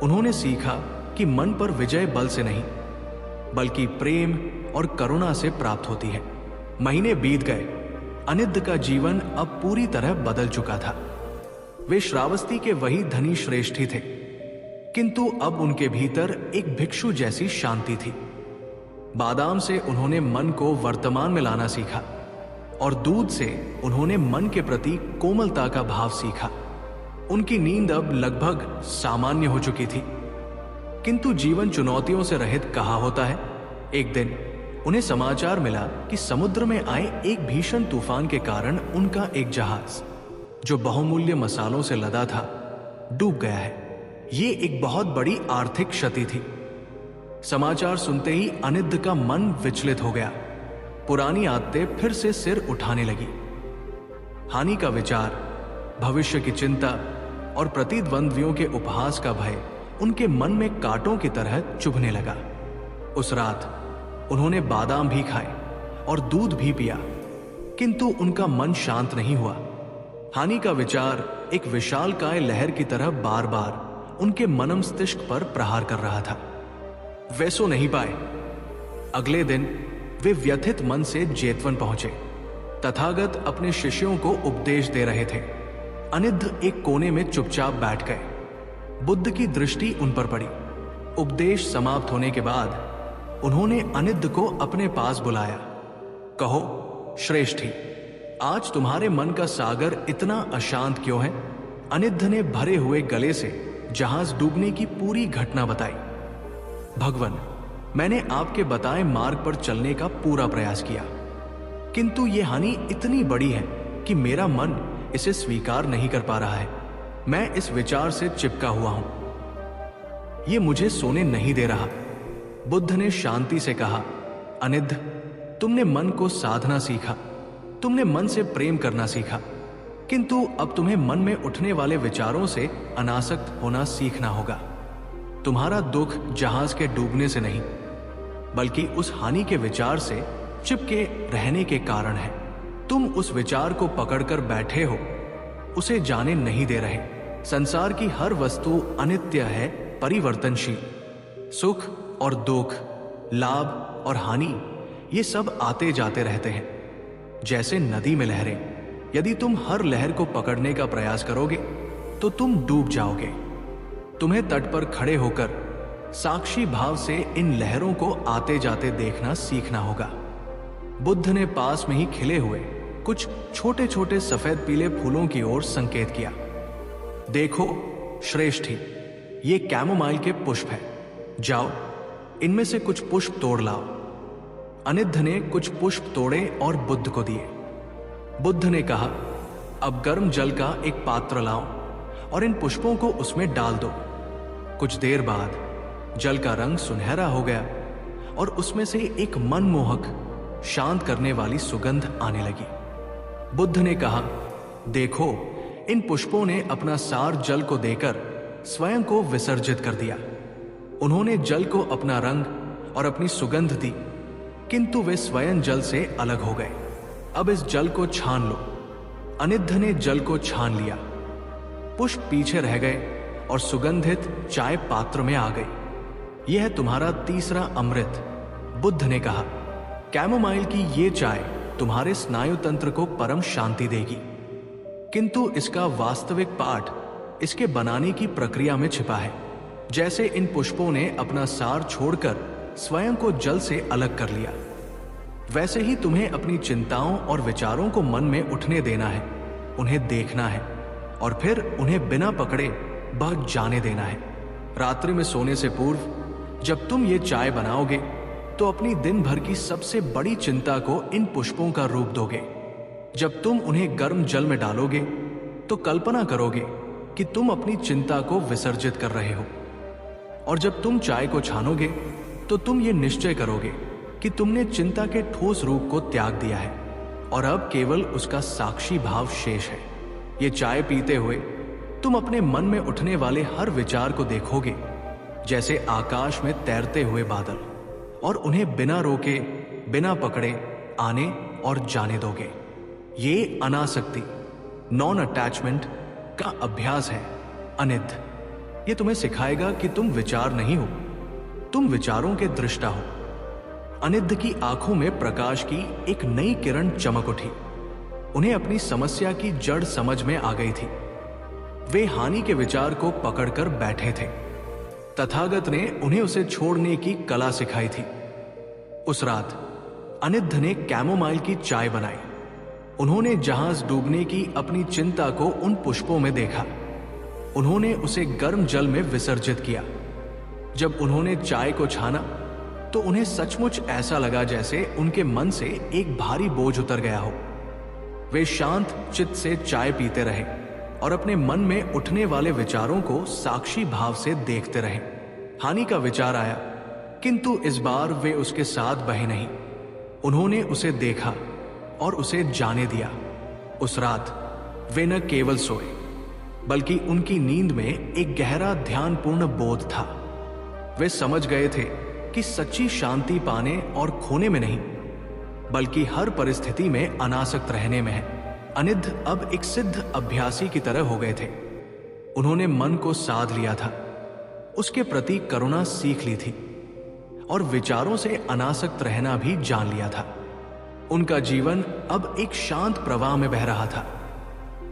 उन्होंने सीखा कि मन पर विजय बल से नहीं, बल्कि प्रेम और करुणा से प्राप्त होती है। महीने बीत गए। अनिद्ध का जीवन अब पूरी तरह बदल चुका था। वे श्रावस्ती के वही धनी श्रेष्ठी थे, किंतु अब उनके भीतर एक भिक्षु जैसी शांति थी। बादाम से उन्होंने मन को वर्तमान में लाना सीखा और दूध से उन्होंने मन के प्रति कोमलता का भाव सीखा। उनकी नींद अब लगभग सामान्य हो चुकी थी, किंतु जीवन चुनौतियों से रहित कहाँ होता है। एक दिन उन्हें समाचार मिला कि समुद्र में आए एक भीषण तूफान के कारण उनका एक जहाज, जो बहुमूल्य मसालों से लदा था, डूब गया है। ये एक बहुत बड़ी आर्थिक क्षति थी। समाचार सुनते ही अनिद्ध का मन विचलित हो गया। पुरानी आदतें फिर से सिर उठाने लगी। हानि का विचार, भविष्य की चिंता और प्रतिद्वंद्वियों के उपहास का भय उनके मन में कांटों की तरह चुभने लगा। उस रात उन्होंने बादाम भी खाए और दूध भी पिया, किंतु उनका मन शांत नहीं हुआ। हानि का विचार एक विशालकाय लहर की तरह बार बार उनके मनमस्तिष्क पर प्रहार कर रहा था। वे सो नहीं पाए। अगले दिन वे व्यथित मन से जेतवन पहुंचे। तथागत अपने शिष्यों को उपदेश दे रहे थे। अनिद्ध एक कोने में चुपचाप बैठ गए। बुद्ध की दृष्टि उन पर पड़ी। उपदेश समाप्त होने के बाद उन्होंने अनिद्ध को अपने पास बुलाया। कहो श्रेष्ठी, आज तुम्हारे मन का सागर इतना अशांत क्यों है? अनिद्ध ने भरे हुए गले से जहाज डूबने की पूरी घटना बताई। भगवान, मैंने आपके बताए मार्ग पर चलने का पूरा प्रयास किया, किंतु यह हानि इतनी बड़ी है कि मेरा मन इसे स्वीकार नहीं कर पा रहा है। मैं इस विचार से चिपका हुआ हूं। यह मुझे सोने नहीं दे रहा। बुद्ध ने शांति से कहा, अनिद्ध, तुमने मन को साधना सीखा, तुमने मन से प्रेम करना सीखा, किंतु अब तुम्हें मन में उठने वाले विचारों से अनासक्त होना सीखना होगा। तुम्हारा दुख जहाज के डूबने से नहीं, बल्कि उस हानि के विचार से चिपके रहने के कारण है। तुम उस विचार को पकड़कर बैठे हो, उसे जाने नहीं दे रहे। संसार की हर वस्तु अनित्य है, परिवर्तनशील। सुख और दुख, लाभ और हानि, ये सब आते जाते रहते हैं, जैसे नदी में लहरें। यदि तुम हर लहर को पकड़ने का प्रयास करोगे तो तुम डूब जाओगे। तुम्हें तट पर खड़े होकर साक्षी भाव से इन लहरों को आते जाते देखना सीखना होगा। बुद्ध ने पास में ही खिले हुए कुछ छोटे छोटे सफेद पीले फूलों की ओर संकेत किया। देखो श्रेष्ठी, ये कैमोमाइल के पुष्प हैं। जाओ, इनमें से कुछ पुष्प तोड़ लाओ। अनिद्ध ने कुछ पुष्प तोड़े और बुद्ध को दिए। बुद्ध ने कहा, अब गर्म जल का एक पात्र लाओ और इन पुष्पों को उसमें डाल दो। कुछ देर बाद जल का रंग सुनहरा हो गया और उसमें से एक मनमोहक, शांत करने वाली सुगंध आने लगी। बुद्ध ने कहा, देखो, इन पुष्पों ने अपना सार जल को देकर स्वयं को विसर्जित कर दिया। उन्होंने जल को अपना रंग और अपनी सुगंध दी, किंतु वे स्वयं जल से अलग हो गए। अब इस जल को छान लो। अनिद्ध ने जल को छान लिया। पुष्प पीछे रह गए और सुगंधित चाय पात्र में आ गई। यह है तुम्हारा तीसरा अमृत, बुद्ध ने कहा। कैमोमाइल की ये चाय तुम्हारे स्नायु तंत्र को परम शांति देगी, किंतु इसका वास्तविक पाठ इसके बनाने की प्रक्रिया में छिपा है। जैसे इन पुष्पों ने अपना सार छोड़कर स्वयं को जल से अलग कर लिया, वैसे ही तुम्हें अपनी चिंताओं और विचारों को मन में उठने देना है, उन्हें देखना है और फिर उन्हें बिना पकड़े बह जाने देना है। रात्रि में सोने से पूर्व जब तुम ये चाय बनाओगे तो अपनी दिन भर की सबसे बड़ी चिंता को इन पुष्पों का रूप दोगे। जब तुम उन्हें गर्म जल में डालोगे तो कल्पना करोगे कि तुम अपनी चिंता को विसर्जित कर रहे हो, और जब तुम चाय को छानोगे तो तुम ये निश्चय करोगे कि तुमने चिंता के ठोस रूप को त्याग दिया है और अब केवल उसका साक्षी भाव शेष है। ये चाय पीते हुए तुम अपने मन में उठने वाले हर विचार को देखोगे जैसे आकाश में तैरते हुए बादल, और उन्हें बिना रोके, बिना पकड़े आने और जाने दोगे। ये अनासक्ति, नॉन अटैचमेंट का अभ्यास है। अनिद्ध, ये तुम्हें सिखाएगा कि तुम विचार नहीं हो, तुम विचारों के दृष्टा हो। अनिद्ध की आंखों में प्रकाश की एक नई किरण चमक उठी। उन्हें अपनी समस्या की जड़ समझ में आ गई थी। वे हानि के विचार को पकड़कर बैठे थे। तथागत ने उन्हें उसे छोड़ने की कला सिखाई थी। उस रात अनिद्ध ने कैमोमाइल की चाय बनाई। उन्होंने जहाज डूबने की अपनी चिंता को उन पुष्पों में देखा। उन्होंने उसे गर्म जल में विसर्जित किया। जब उन्होंने चाय को छाना तो उन्हें सचमुच ऐसा लगा जैसे उनके मन से एक भारी बोझ उतर गया हो। वे शांत चित्त से चाय पीते रहे और अपने मन में उठने वाले विचारों को साक्षी भाव से देखते रहे। हानि का विचार आया, किंतु इस बार वे उसके साथ बहे नहीं। उन्होंने उसे देखा और उसे जाने दिया। उस रात वे न केवल सोए, बल्कि उनकी नींद में एक गहरा ध्यानपूर्ण बोध था। वे समझ गए थे कि सच्ची शांति पाने और खोने में नहीं, बल्कि हर परिस्थिति में अनासक्त रहने में है। अनिद्ध अब एक सिद्ध अभ्यासी की तरह हो गए थे। उन्होंने मन को साध लिया था, उसके प्रति करुणा सीख ली थी और विचारों से अनासक्त रहना भी जान लिया था। उनका जीवन अब एक शांत प्रवाह में बह रहा था।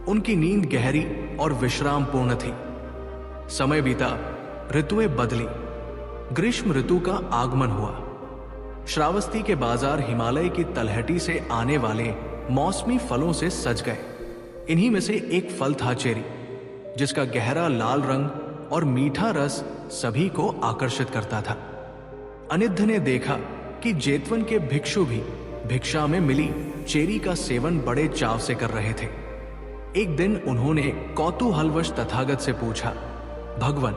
उनकी नींद गहरी और विश्राम पूर्ण थी। समय बीता, ऋतुएं बदली। ग्रीष्म ऋतु का आगमन हुआ। श्रावस्ती के बाजार हिमालय की तलहटी से आने वाले मौसमी फलों से सज गए। इन्हीं में से एक फल था चेरी, जिसका गहरा लाल रंग और मीठा रस सभी को आकर्षित करता था। अनिद्ध ने देखा कि जेतवन के भिक्षु भी भिक्षा में मिली चेरी का सेवन बड़े चाव से कर रहे थे। एक दिन उन्होंने कौतूहलवश तथागत से पूछा, भगवन,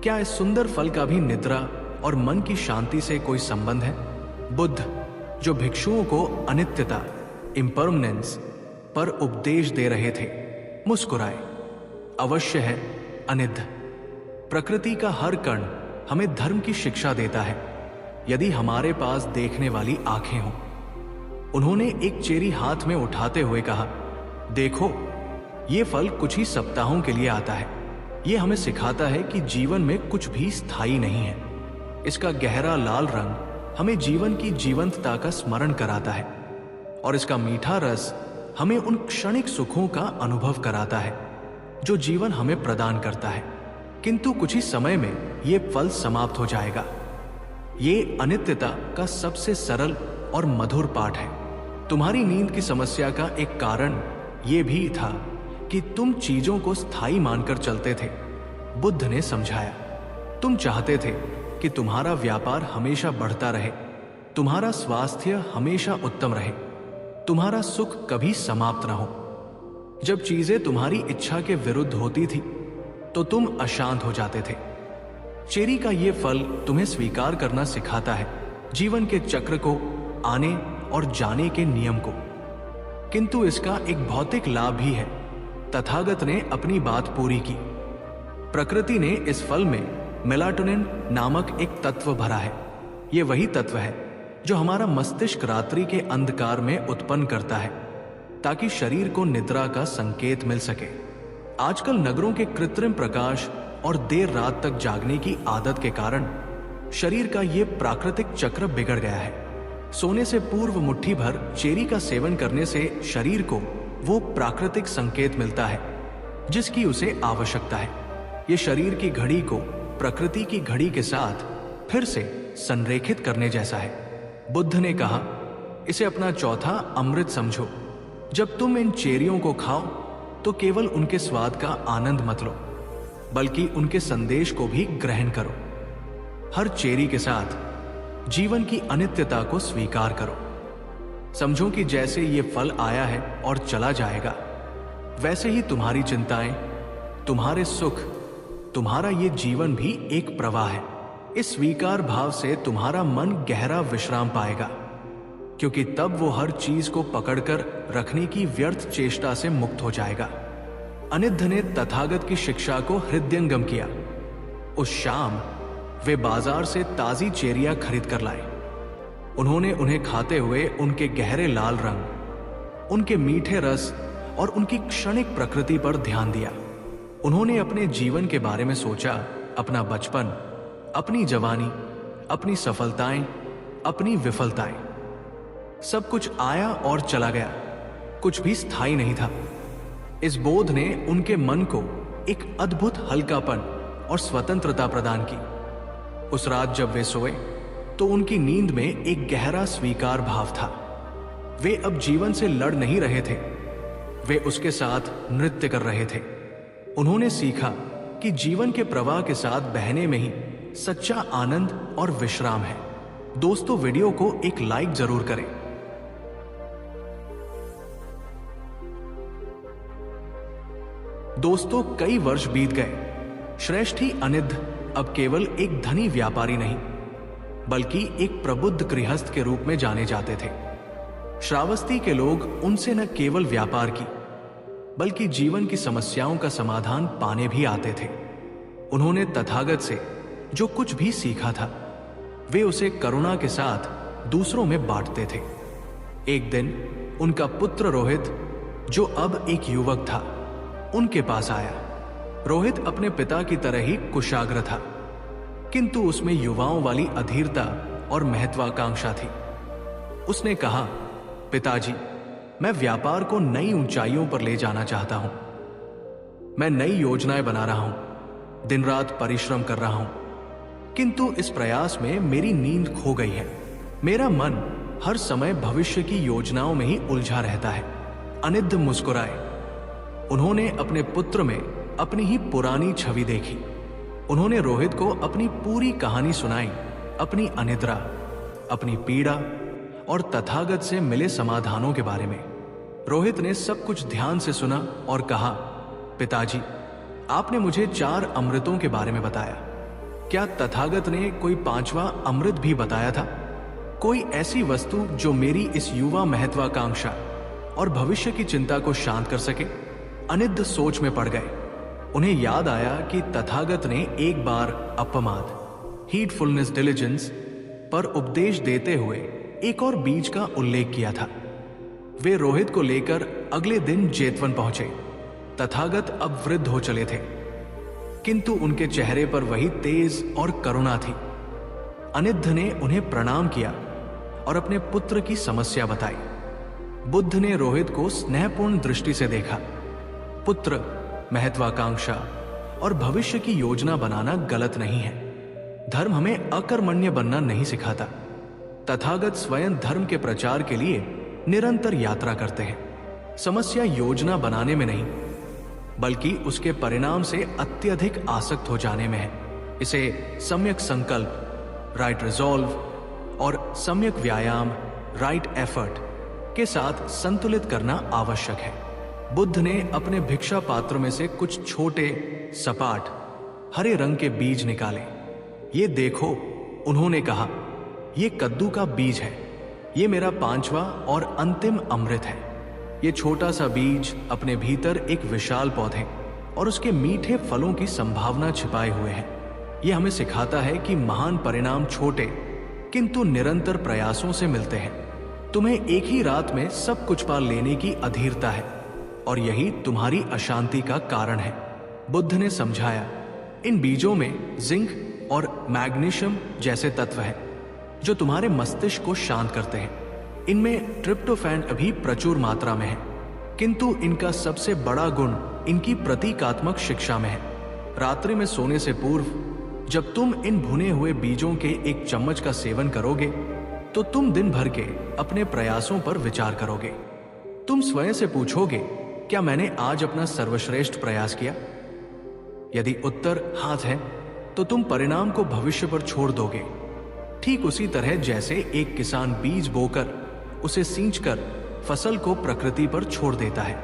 क्या इस सुंदर फल का भी निद्रा और मन की शांति से कोई संबंध है? बुद्ध, जो भिक्षुओं को अनित्यता, इम्परमनेंस पर उपदेश दे रहे थे, मुस्कुराए। अवश्य है अनिद्ध, प्रकृति का हर कण हमें धर्म की शिक्षा देता है, यदि हमारे पास देखने वाली आंखें हों। उन्होंने एक चेरी हाथ में उठाते हुए कहा, देखो, ये फल कुछ ही सप्ताहों के लिए आता है। ये हमें सिखाता है कि जीवन में कुछ भी स्थायी नहीं है। इसका गहरा लाल रंग हमें जीवन की जीवंतता का स्मरण कराता है और इसका मीठा रस हमें उन क्षणिक सुखों का अनुभव कराता है जो जीवन हमें प्रदान करता है। किंतु कुछ ही समय में ये फल समाप्त हो जाएगा। ये अनित्यता का सबसे सरल और मधुर पाठ है। तुम्हारी नींद की समस्या का एक कारण ये भी था कि तुम चीजों को स्थायी मानकर चलते थे। बुद्ध ने समझाया, तुम चाहते थे कि तुम्हारा व्यापार हमेशा बढ़ता रहे, तुम्हारा स्वास्थ्य हमेशा उत्तम रहे, तुम्हारा सुख कभी समाप्त न हो। जब चीजें तुम्हारी इच्छा के विरुद्ध होती थी तो तुम अशांत हो जाते थे। चेरी का ये फल तुम्हें स्वीकार करना सिखाता है, जीवन के चक्र को, आने और जाने के नियम को। किंतु इसका एक भौतिक लाभ भी है। तथागत ने अपनी बात पूरी की। प्रकृति ने इस फल में मेलाटोनिन नामक एक तत्व भरा है। यह वही तत्व है जो हमारा मस्तिष्क रात्रि के अंधकार में उत्पन्न करता है, ताकि शरीर को निद्रा का संकेत मिल सके। आजकल नगरों के कृत्रिम प्रकाश और देर रात तक जागने की आदत के कारण शरीर का यह प्राकृतिक चक्र बिगड़ गया है। सोने से पूर्व मुट्ठी भर चेरी का सेवन करने से शरीर को वो प्राकृतिक संकेत मिलता है जिसकी उसे आवश्यकता है। ये शरीर की घड़ी को प्रकृति की घड़ी के साथ फिर से संरेखित करने जैसा है। बुद्ध ने कहा, इसे अपना चौथा अमृत समझो। जब तुम इन चेरियों को खाओ तो केवल उनके स्वाद का आनंद मत लो, बल्कि उनके संदेश को भी ग्रहण करो। हर चेरी के साथ जीवन की अनित्यता को स्वीकार करो। समझो कि जैसे ये फल आया है और चला जाएगा, वैसे ही तुम्हारी चिंताएं, तुम्हारे सुख, तुम्हारा ये जीवन भी एक प्रवाह है। इस स्वीकार भाव से तुम्हारा मन गहरा विश्राम पाएगा, क्योंकि तब वो हर चीज को पकड़कर रखने की व्यर्थ चेष्टा से मुक्त हो जाएगा। अनिद्ध ने तथागत की शिक्षा को हृदयंगम किया। उस शाम वे बाजार से ताजी चेरियां खरीद कर लाए। उन्होंने उन्हें खाते हुए उनके गहरे लाल रंग, उनके मीठे रस और उनकी क्षणिक प्रकृति पर ध्यान दिया। उन्होंने अपने जीवन के बारे में सोचा, अपना बचपन, अपनी जवानी, अपनी सफलताएं, अपनी विफलताएं। सब कुछ आया और चला गया, कुछ भी स्थायी नहीं था। इस बोध ने उनके मन को एक अद्भुत हल्कापन और स्वतंत्रता प्रदान की। उस रात जब वे सोए तो उनकी नींद में एक गहरा स्वीकार भाव था। वे अब जीवन से लड़ नहीं रहे थे, वे उसके साथ नृत्य कर रहे थे। उन्होंने सीखा कि जीवन के प्रवाह के साथ बहने में ही सच्चा आनंद और विश्राम है। दोस्तों, वीडियो को एक लाइक जरूर करें। दोस्तों, कई वर्ष बीत गए। श्रेष्ठी अनिद्र अब केवल एक धनी व्यापारी नहीं, बल्कि एक प्रबुद्ध गृहस्थ के रूप में जाने जाते थे। श्रावस्ती के लोग उनसे न केवल व्यापार की, बल्कि जीवन की समस्याओं का समाधान पाने भी आते थे। उन्होंने तथागत से जो कुछ भी सीखा था, वे उसे करुणा के साथ दूसरों में बांटते थे। एक दिन उनका पुत्र रोहित, जो अब एक युवक था, उनके पास आया। रोहित अपने पिता की तरह ही कुशाग्र था, किंतु उसमें युवाओं वाली अधीरता और महत्वाकांक्षा थी। उसने कहा, पिताजी, मैं व्यापार को नई ऊंचाइयों पर ले जाना चाहता हूं। मैं नई योजनाएं बना रहा हूं, दिन रात परिश्रम कर रहा हूं, किंतु इस प्रयास में मेरी नींद खो गई है। मेरा मन हर समय भविष्य की योजनाओं में ही उलझा रहता है। अनिद्र मुस्कुराए। उन्होंने अपने पुत्र में अपनी ही पुरानी छवि देखी। उन्होंने रोहित को अपनी पूरी कहानी सुनाई, अपनी अनिद्रा, अपनी पीड़ा और तथागत से मिले समाधानों के बारे में। रोहित ने सब कुछ ध्यान से सुना और कहा, पिताजी, आपने मुझे 4 अमृतों के बारे में बताया। क्या तथागत ने कोई 5वां अमृत भी बताया था? कोई ऐसी वस्तु जो मेरी इस युवा महत्वाकांक्षा और भविष्य की चिंता को शांत कर सके? अनिद्र सोच में पड़ गए। उन्हें याद आया कि तथागत ने एक बार अपमाद, हीडफुलनेस डिलिजेंस पर उपदेश देते हुए एक और बीज का उल्लेख किया था। वे रोहित को लेकर अगले दिन जेतवन पहुंचे। तथागत अब वृद्ध हो चले थे, किंतु उनके चेहरे पर वही तेज और करुणा थी। अनिद्र ने उन्हें प्रणाम किया और अपने पुत्र की समस्या बताई। बुद्ध ने रोहित को स्नेहपूर्ण दृष्टि से देखा। पुत्र, महत्वाकांक्षा और भविष्य की योजना बनाना गलत नहीं है। धर्म हमें अकर्मण्य बनना नहीं सिखाता। तथागत स्वयं धर्म के प्रचार के लिए निरंतर यात्रा करते हैं। समस्या योजना बनाने में नहीं, बल्कि उसके परिणाम से अत्यधिक आसक्त हो जाने में है। इसे सम्यक संकल्प, राइट रिजॉल्व और सम्यक व्यायाम, राइट एफर्ट के साथ संतुलित करना आवश्यक है। बुद्ध ने अपने भिक्षा पात्र में से कुछ छोटे, सपाट, हरे रंग के बीज निकाले। ये देखो, उन्होंने कहा, ये कद्दू का बीज है। ये मेरा 5वां और अंतिम अमृत है। ये छोटा सा बीज अपने भीतर एक विशाल पौधे और उसके मीठे फलों की संभावना छिपाए हुए है। ये हमें सिखाता है कि महान परिणाम छोटे किंतु निरंतर प्रयासों से मिलते हैं। तुम्हें एक ही रात में सब कुछ पा लेने की अधीरता है और यही तुम्हारी अशांति का कारण है। बुद्ध ने समझाया, इन बीजों में जिंक और मैग्नीशियम जैसे तत्व हैं, जो तुम्हारे मस्तिष्क को शांत करते हैं। इनमें ट्रिप्टोफैन अभी प्रचुर मात्रा में है, किंतु इनका सबसे बड़ा गुण इनकी प्रतीकात्मक शिक्षा में है। रात्रि में सोने से पूर्व जब तुम इन भुने हुए बीजों के एक चम्मच का सेवन करोगे, तो तुम दिन भर के अपने प्रयासों पर विचार करोगे। तुम स्वयं से पूछोगे, क्या मैंने आज अपना सर्वश्रेष्ठ प्रयास किया? यदि उत्तर हाथ है, तो तुम परिणाम को भविष्य पर छोड़ दोगे। ठीक उसी तरह जैसे एक किसान बीज बोकर उसे सींचकर फसल को प्रकृति पर छोड़ देता है।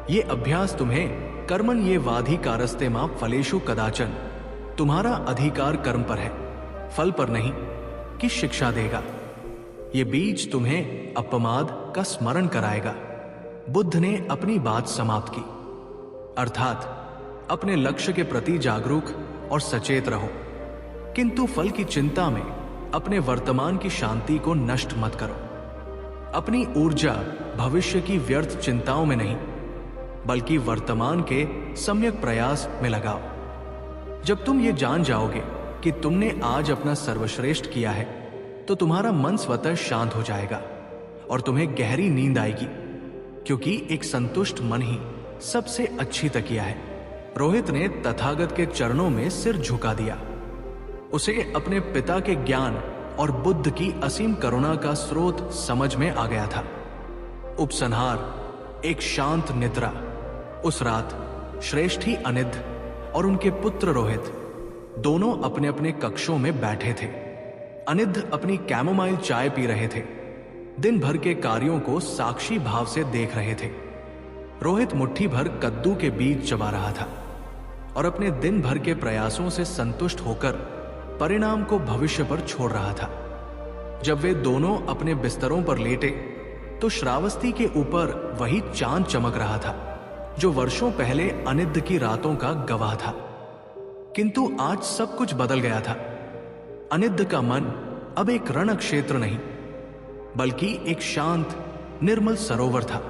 ये अभ्यास तुम्हें कर्मण ये वाधिकारस्ते मां फलेषु कदाचन, तुम्हारा अधिकार कर्म पर है, फल पर नहीं, की शिक्षा देगा। ये बीज तुम्हें अपमाद का स्मरण कराएगा। बुद्ध ने अपनी बात समाप्त की, अर्थात अपने लक्ष्य के प्रति जागरूक और सचेत रहो, किंतु फल की चिंता में अपने वर्तमान की शांति को नष्ट मत करो। अपनी ऊर्जा भविष्य की व्यर्थ चिंताओं में नहीं, बल्कि वर्तमान के सम्यक प्रयास में लगाओ। जब तुम ये जान जाओगे कि तुमने आज अपना सर्वश्रेष्ठ किया है, तो तुम्हारा मन स्वतः शांत हो जाएगा और तुम्हें गहरी नींद आएगी, क्योंकि एक संतुष्ट मन ही सबसे अच्छी तकिया है। रोहित ने तथागत के चरणों में सिर झुका दिया। उसे अपने पिता के ज्ञान और बुद्ध की असीम करुणा का स्रोत समझ में आ गया था। उपसंहार, एक शांत निद्रा। उस रात श्रेष्ठी अनिद्र और उनके पुत्र रोहित दोनों अपने अपने कक्षों में बैठे थे। अनिद्र अपनी कैमोमाइल चाय पी रहे थे, दिन भर के कार्यों को साक्षी भाव से देख रहे थे। रोहित मुट्ठी भर कद्दू के बीज चबा रहा था और अपने दिन भर के प्रयासों से संतुष्ट होकर परिणाम को भविष्य पर छोड़ रहा था। जब वे दोनों अपने बिस्तरों पर लेटे तो श्रावस्ती के ऊपर वही चांद चमक रहा था जो वर्षों पहले अनिद्र की रातों का गवाह था। किंतु आज सब कुछ बदल गया था। अनिद्र का मन अब एक रण क्षेत्र नहीं, बल्कि एक शांत निर्मल सरोवर था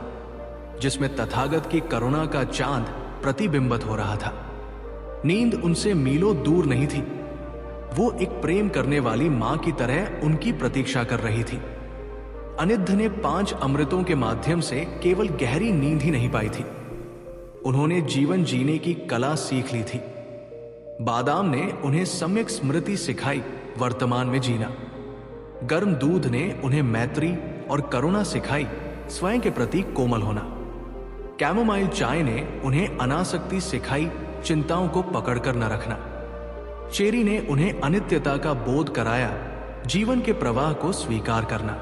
जिसमें तथागत की करुणा का चांद प्रतिबिंबित हो रहा था। नींद उनसे मीलों दूर नहीं थी। वो एक प्रेम करने वाली मां की तरह उनकी प्रतीक्षा कर रही थी। अनिद्र ने 5 अमृतों के माध्यम से केवल गहरी नींद ही नहीं पाई थी, उन्होंने जीवन जीने की कला सीख ली थी। बादाम ने उन्हें सम्यक स्मृति सिखाई वर्तमान में जीना। गर्म दूध ने उन्हें मैत्री और करुणा सिखाई स्वयं के प्रति कोमल होना। कैमोमाइल चाय ने उन्हें अनासक्ति सिखाई चिंताओं को पकड़कर न रखना। चेरी ने उन्हें अनित्यता का बोध कराया जीवन के प्रवाह को स्वीकार करना।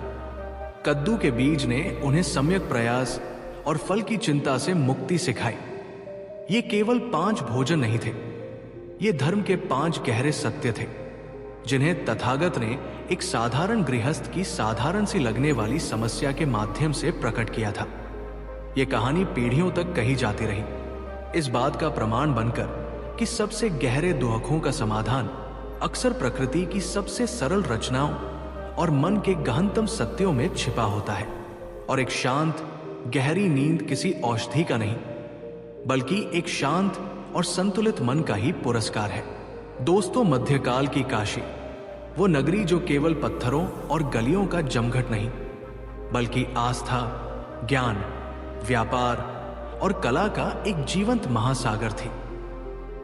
कद्दू के बीज ने उन्हें सम्यक प्रयास और फल की चिंता से मुक्ति सिखाई। ये केवल 5 भोजन नहीं थे, ये धर्म के 5 गहरे सत्य थे जिन्हें तथागत ने एक साधारण गृहस्थ की साधारण सी लगने वाली समस्या के माध्यम से प्रकट किया था। यह कहानी पीढ़ियों तक कही जाती रही, इस बात का प्रमाण बनकर कि सबसे गहरे दुखों का समाधान अक्सर प्रकृति की सबसे सरल रचनाओं और मन के गहनतम सत्यों में छिपा होता है। और एक शांत गहरी नींद किसी औषधि का नहीं, बल्कि एक शांत और संतुलित मन का ही पुरस्कार है। दोस्तों, मध्यकाल की काशी, वो नगरी जो केवल पत्थरों और गलियों का जमघट नहीं, बल्कि आस्था, ज्ञान, व्यापार और कला का एक जीवंत महासागर थी।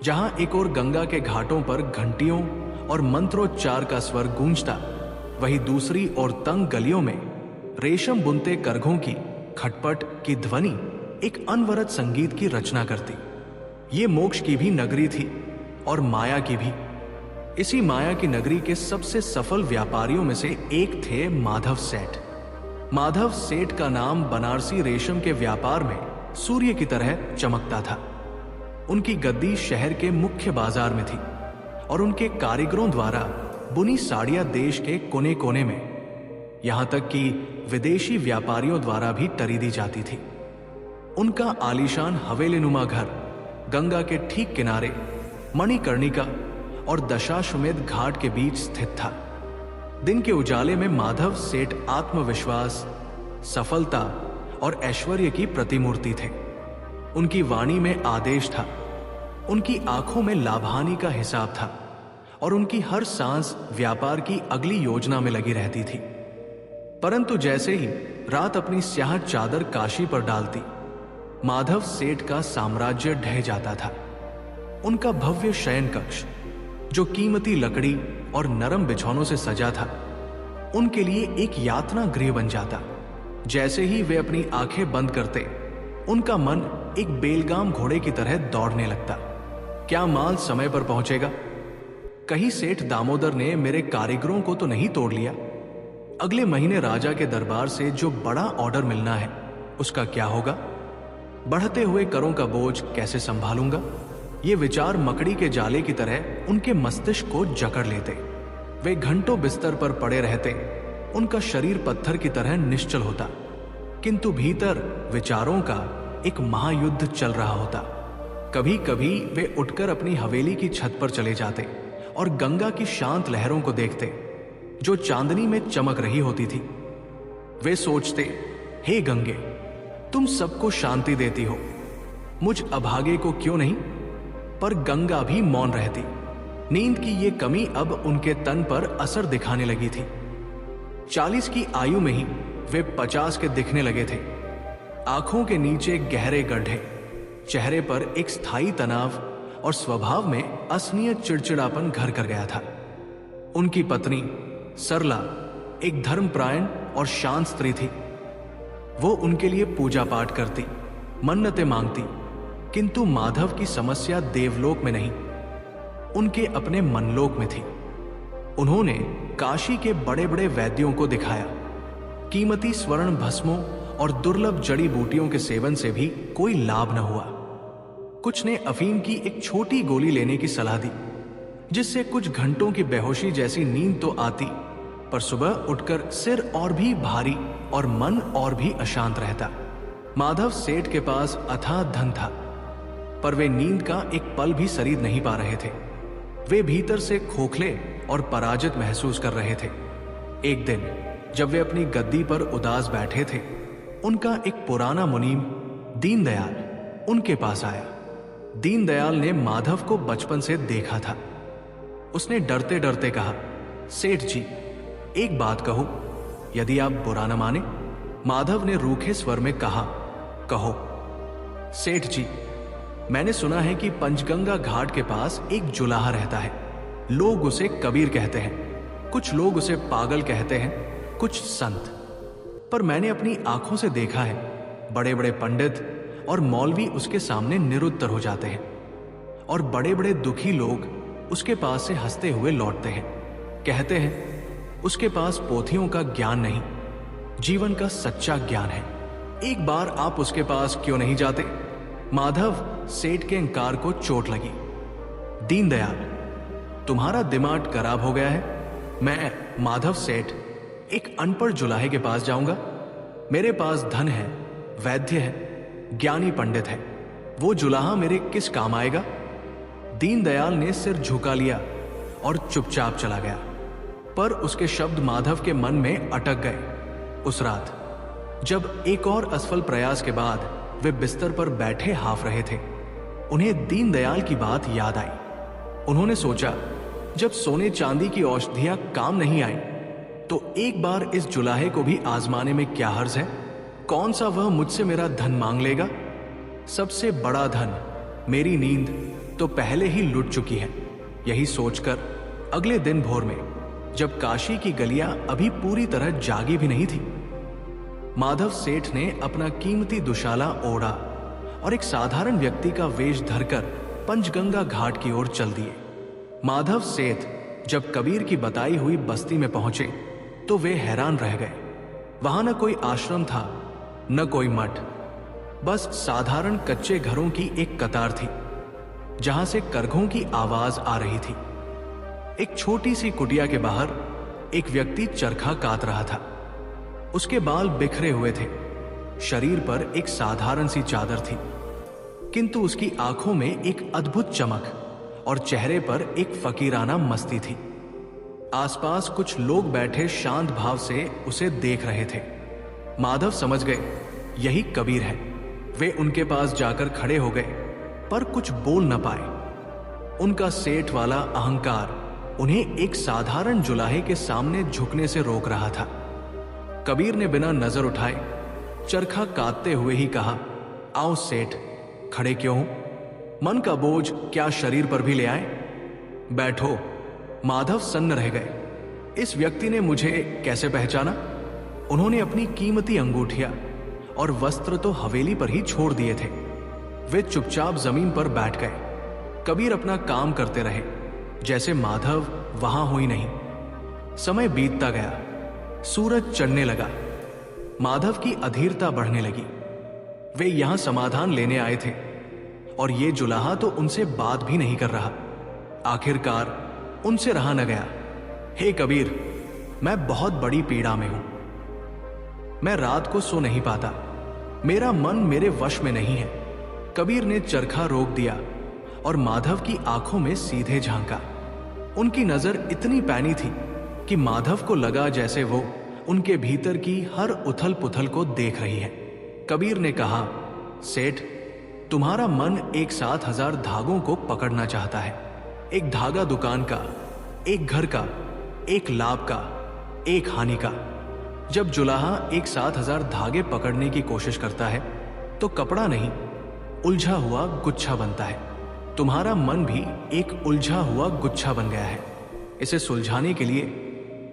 जहां एक ओर गंगा के घाटों पर घंटियों और मंत्रोच्चार का स्वर गूंजता, वहीं दूसरी ओर तंग गलियों में रेशम बुनते करघों की खटपट की ध्वनि एक अनवरत संगीत की रचना करती। ये मोक्ष की भी नगरी थी और माया की भी। इसी माया की नगरी के सबसे सफल व्यापारियों में से एक थे माधव सेठ। माधव सेठ का नाम बनारसी रेशम के व्यापार में सूर्य की तरह चमकता था। उनकी गद्दी शहर के मुख्य बाजार में थी और उनके कारीगरों द्वारा बुनी साड़ियां देश के कोने कोने में, यहां तक कि विदेशी व्यापारियों द्वारा भी खरीदी जाती थी। उनका आलीशान हवेलीनुमा घर गंगा के ठीक किनारे मणिकर्णिका और दशाश्वमेध घाट के बीच स्थित था। दिन के उजाले में माधव सेठ आत्मविश्वास, सफलता और ऐश्वर्य की प्रतिमूर्ति थे। उनकी वाणी में आदेश था, उनकी आंखों में लाभहानि का हिसाब था और उनकी हर सांस व्यापार की अगली योजना में लगी रहती थी। परंतु जैसे ही रात अपनी स्याह चादर काशी पर डालती, माधव सेठ का साम्राज्य ढह जाता था। उनका भव्य शयन कक्ष, जो कीमती लकड़ी और नरम बिछौनों से सजा था, उनके लिए एक यातना गृह बन जाता। जैसे ही वे अपनी आंखें बंद करते, उनका मन एक बेलगाम घोड़े की तरह दौड़ने लगता। क्या माल समय पर पहुंचेगा? कहीं सेठ दामोदर ने मेरे कारीगरों को तो नहीं तोड़ लिया? अगले महीने राजा के दरबार से जो बड़ा ऑर्डर मिलना है, उसका क्या होगा? बढ़ते हुए करों का बोझ कैसे संभालूंगा? ये विचार मकड़ी के जाले की तरह उनके मस्तिष्क को जकड़ लेते। वे घंटों बिस्तर पर पड़े रहते, उनका शरीर पत्थर की तरह निश्चल होता, किंतु भीतर विचारों का एक महायुद्ध चल रहा होता। कभी कभी वे उठकर अपनी हवेली की छत पर चले जाते और गंगा की शांत लहरों को देखते, जो चांदनी में चमक रही होती थी। वे सोचते, हे गंगे, तुम सबको शांति देती हो, मुझ अभागे को क्यों नहीं? पर गंगा भी मौन रहती। नींद की ये कमी अब उनके तन पर असर दिखाने लगी थी। 40 की आयु में ही वे 50 के दिखने लगे थे। आंखों के नीचे गहरे गड्ढे, चेहरे पर एक स्थायी तनाव और स्वभाव में असहनीय चिड़चिड़ापन घर कर गया था। उनकी पत्नी सरला एक धर्मपरायण और शांत स्त्री थी। वो उनके लिए पूजा पाठ करती, मन्नतें मांगती, किंतु माधव की समस्या देवलोक में नहीं, उनके अपने मनलोक में थी। उन्होंने काशी के बड़े बड़े वैद्यों को दिखाया, कीमती स्वर्ण भस्मों और दुर्लभ जड़ी बूटियों के सेवन से भी कोई लाभ न हुआ। कुछ ने अफीम की एक छोटी गोली लेने की सलाह दी, जिससे कुछ घंटों की बेहोशी जैसी नींद तो आती, पर सुबह उठकर सिर और भी भारी और मन और भी अशांत रहता। माधव सेठ के पास अथाह धन था, पर वे नींद का एक पल भी शरीर नहीं पा रहे थे। वे भीतर से खोखले और पराजित महसूस कर रहे थे। एक दिन जब वे अपनी गद्दी पर उदास बैठे थे, उनका एक पुराना मुनीम दीनदयाल उनके पास आया। दीनदयाल ने माधव को बचपन से देखा था। उसने डरते डरते कहा, सेठ जी, एक बात कहो, यदि आप बुरा न माने। माधव ने रूखे स्वर में कहा, कहो। सेठ जी, मैंने सुना है कि पंचगंगा घाट के पास एक जुलाहा रहता है। लोग उसे कबीर कहते हैं, कुछ लोग उसे पागल कहते हैं, कुछ संत। पर मैंने अपनी आंखों से देखा है, बड़े बड़े पंडित और मौलवी उसके सामने निरुत्तर हो जाते हैं, और बड़े बड़े दुखी लोग उसके पास से हंसते हुए लौटते हैं। कहते हैं उसके पास पोथियों का ज्ञान नहीं, जीवन का सच्चा ज्ञान है। एक बार आप उसके पास क्यों नहीं जाते? माधव सेठ के इंकार को चोट लगी। दीनदयाल, तुम्हारा दिमाग खराब हो गया है। मैं माधव सेठ एक अनपढ़ जुलाहे के पास जाऊंगा? मेरे पास धन है, वैद्य है, ज्ञानी पंडित है। वो जुलाहा मेरे किस काम आएगा? दीनदयाल ने सिर झुका लिया और चुपचाप चला गया। पर उसके शब्द माधव के मन में अटक गए। उस रात जब एक और असफल प्रयास के बाद वे बिस्तर पर बैठे हाफ रहे थे, उन्हें दीनदयाल की बात याद आई। उन्होंने सोचा, जब सोने चांदी की औषधियां काम नहीं आई, तो एक बार इस जुलाहे को भी आजमाने में क्या हर्ज है? कौन सा वह मुझसे मेरा धन मांग लेगा? सबसे बड़ा धन, मेरी नींद, तो पहले ही लुट चुकी है। यही सोचकर अगले दिन भोर में, जब काशी की गलियां अभी पूरी तरह जागी भी नहीं थी, माधव सेठ ने अपना कीमती दुशाला ओढ़ा और एक साधारण व्यक्ति का वेश धरकर पंचगंगा घाट की ओर चल दिए। माधव सेठ जब कबीर की बताई हुई बस्ती में पहुंचे तो वे हैरान रह गए। वहां न कोई आश्रम था, न कोई मठ, बस साधारण कच्चे घरों की एक कतार थी, जहां से करघों की आवाज आ रही थी। एक छोटी सी कुटिया के बाहर एक व्यक्ति चरखा कात रहा था। उसके बाल बिखरे हुए थे, शरीर पर एक साधारण सी चादर थी, किंतु उसकी आंखों में एक अद्भुत चमक और चेहरे पर एक फकीराना मस्ती थी। आसपास कुछ लोग बैठे शांत भाव से उसे देख रहे थे। माधव समझ गए यही कबीर है। वे उनके पास जाकर खड़े हो गए, पर कुछ बोल न पाए। उनका सेठ वाला अहंकार उन्हें एक साधारण जुलाहे के सामने झुकने से रोक रहा था। कबीर ने बिना नजर उठाए चरखा काटते हुए ही कहा, आओ सेठ, खड़े क्यों हो? मन का बोझ क्या शरीर पर भी ले आए? बैठो। माधव सन्न रह गए। इस व्यक्ति ने मुझे कैसे पहचाना? उन्होंने अपनी कीमती अंगूठियां और वस्त्र तो हवेली पर ही छोड़ दिए थे। वे चुपचाप जमीन पर बैठ गए। कबीर अपना काम करते रहे, जैसे माधव वहां हुई नहीं। समय बीतता गया, सूरज चढ़ने लगा, माधव की अधीरता बढ़ने लगी। वे यहां समाधान लेने आए थे और ये जुलाहा तो उनसे बात भी नहीं कर रहा। आखिरकार उनसे रहा न गया। हे कबीर, मैं बहुत बड़ी पीड़ा में हूं। मैं रात को सो नहीं पाता, मेरा मन मेरे वश में नहीं है। कबीर ने चरखा रोक दिया और माधव की आंखों में सीधे झांका। उनकी नजर इतनी पैनी थी कि माधव को लगा जैसे वो उनके भीतर की हर उथल पुथल को देख रही है। कबीर ने कहा, सेठ, तुम्हारा मन एक साथ 1000 धागों को पकड़ना चाहता है। एक धागा दुकान का, एक घर का, एक लाभ का, एक हानि का। जब जुलाहा एक साथ 1000 धागे पकड़ने की कोशिश करता है तो कपड़ा नहीं, उलझा हुआ गुच्छा बनता है। तुम्हारा मन भी एक उलझा हुआ गुच्छा बन गया है। इसे सुलझाने के लिए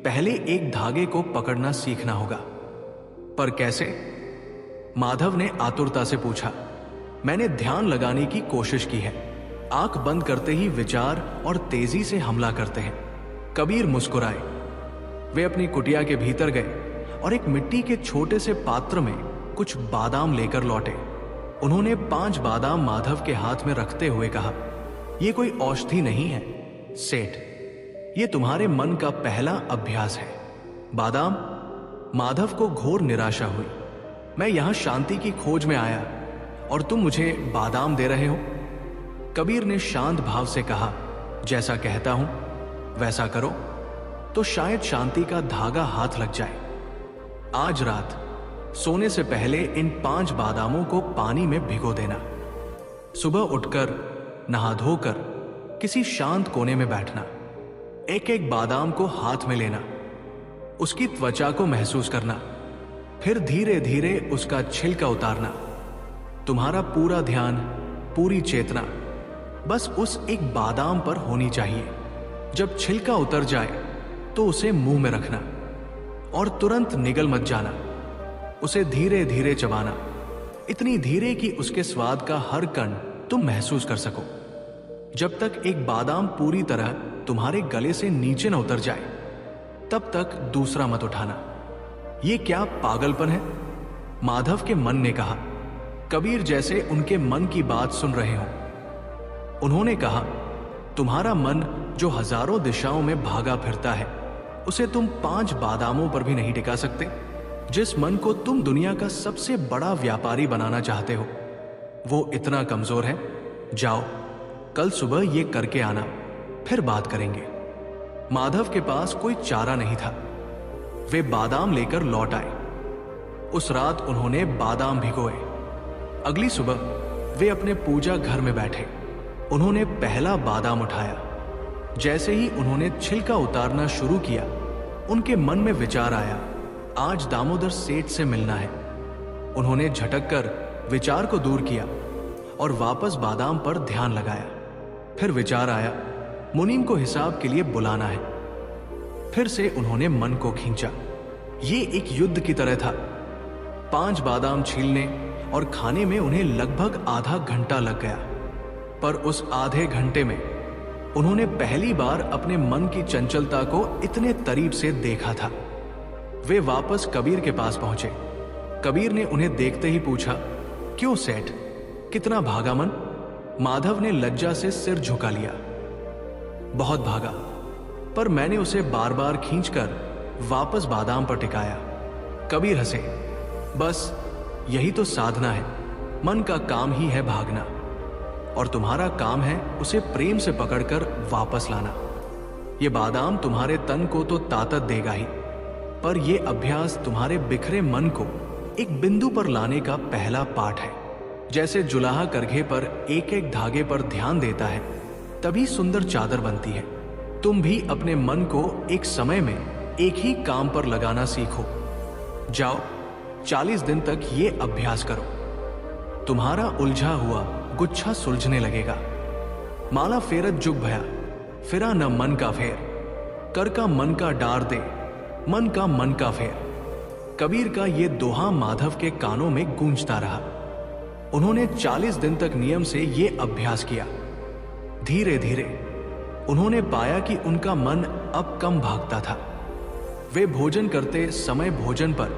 पहले एक धागे को पकड़ना सीखना होगा। पर कैसे? माधव ने आतुरता से पूछा। मैंने ध्यान लगाने की कोशिश की है। आंख बंद करते ही विचार और तेजी से हमला करते हैं। कबीर मुस्कुराए। वे अपनी कुटिया के भीतर गए और एक मिट्टी के छोटे से पात्र में कुछ बादाम लेकर लौटे। उन्होंने 5 बादाम माधव के हाथ में रखते हुए कहा, यह कोई औषधि नहीं है सेठ, ये तुम्हारे मन का पहला अभ्यास है। बादाम? माधव को घोर निराशा हुई। मैं यहां शांति की खोज में आया और तुम मुझे बादाम दे रहे हो? कबीर ने शांत भाव से कहा, जैसा कहता हूं वैसा करो तो शायद शांति का धागा हाथ लग जाए। आज रात सोने से पहले इन 5 बादामों को पानी में भिगो देना। सुबह उठकर नहा धोकर किसी शांत कोने में बैठना। एक एक बादाम को हाथ में लेना, उसकी त्वचा को महसूस करना, फिर धीरे धीरे उसका छिलका उतारना। तुम्हारा पूरा ध्यान, पूरी चेतना बस उस एक बादाम पर होनी चाहिए। जब छिलका उतर जाए तो उसे मुंह में रखना और तुरंत निगल मत जाना। उसे धीरे धीरे चबाना, इतनी धीरे कि उसके स्वाद का हर कण तुम महसूस कर सको। जब तक एक बादाम पूरी तरह तुम्हारे गले से नीचे न उतर जाए तब तक दूसरा मत उठाना। यह क्या पागलपन है? माधव के मन ने कहा। कबीर जैसे उनके मन की बात सुन रहे हो। उन्होंने कहा, तुम्हारा मन जो हजारों दिशाओं में भागा फिरता है उसे तुम 5 बादामों पर भी नहीं टिका सकते। जिस मन को तुम दुनिया का सबसे बड़ा व्यापारी बनाना चाहते हो वो इतना कमजोर है। जाओ, कल सुबह ये करके आना, फिर बात करेंगे। माधव के पास कोई चारा नहीं था। वे बादाम लेकर लौट आए। उस रात उन्होंने बादाम भिगोए। अगली सुबह वे अपने पूजा घर में बैठे। उन्होंने पहला बादाम उठाया। जैसे ही उन्होंने छिलका उतारना शुरू किया उनके मन में विचार आया, आज दामोदर सेठ से मिलना है। उन्होंने झटक कर विचार को दूर किया और वापस बादाम पर ध्यान लगाया। फिर विचार आया, मुनीम को हिसाब के लिए बुलाना है। फिर से उन्होंने मन को खींचा। ये एक युद्ध की तरह था। 5 बादाम छीलने और खाने में उन्हें लगभग आधा घंटा लग गया। पर उस आधे घंटे में उन्होंने पहली बार अपने मन की चंचलता को इतने करीब से देखा था। वे वापस कबीर के पास पहुंचे। कबीर ने उन्हें देखते ही पूछा, क्यों सेठ, कितना भागा मन? माधव ने लज्जा से सिर झुका लिया। बहुत भागा, पर मैंने उसे बार बार खींचकर वापस बादाम पर टिकाया। कबीर हंसे। बस यही तो साधना है। मन का काम ही है भागना और तुम्हारा काम है उसे प्रेम से पकड़कर वापस लाना। यह बादाम तुम्हारे तन को तो ताकत देगा ही, पर यह अभ्यास तुम्हारे बिखरे मन को एक बिंदु पर लाने का पहला पाठ है। जैसे जुलाहा करघे पर एक एक धागे पर ध्यान देता है तभी सुंदर चादर बनती है। तुम भी अपने मन को एक समय में एक ही काम पर लगाना सीखो। जाओ, 40 दिन तक ये अभ्यास करो। तुम्हारा उलझा हुआ गुच्छा सुलझने लगेगा। माला फेरत जुग भया, फिरा न मन का फेर, कर का मन का डार दे, मन का मन का फेर। कबीर का ये दोहा माधव के कानों में गूंजता रहा। उन्होंने 40 दिन तक नियम से ये अभ्यास किया। धीरे धीरे उन्होंने पाया कि उनका मन अब कम भागता था। वे भोजन करते समय भोजन पर,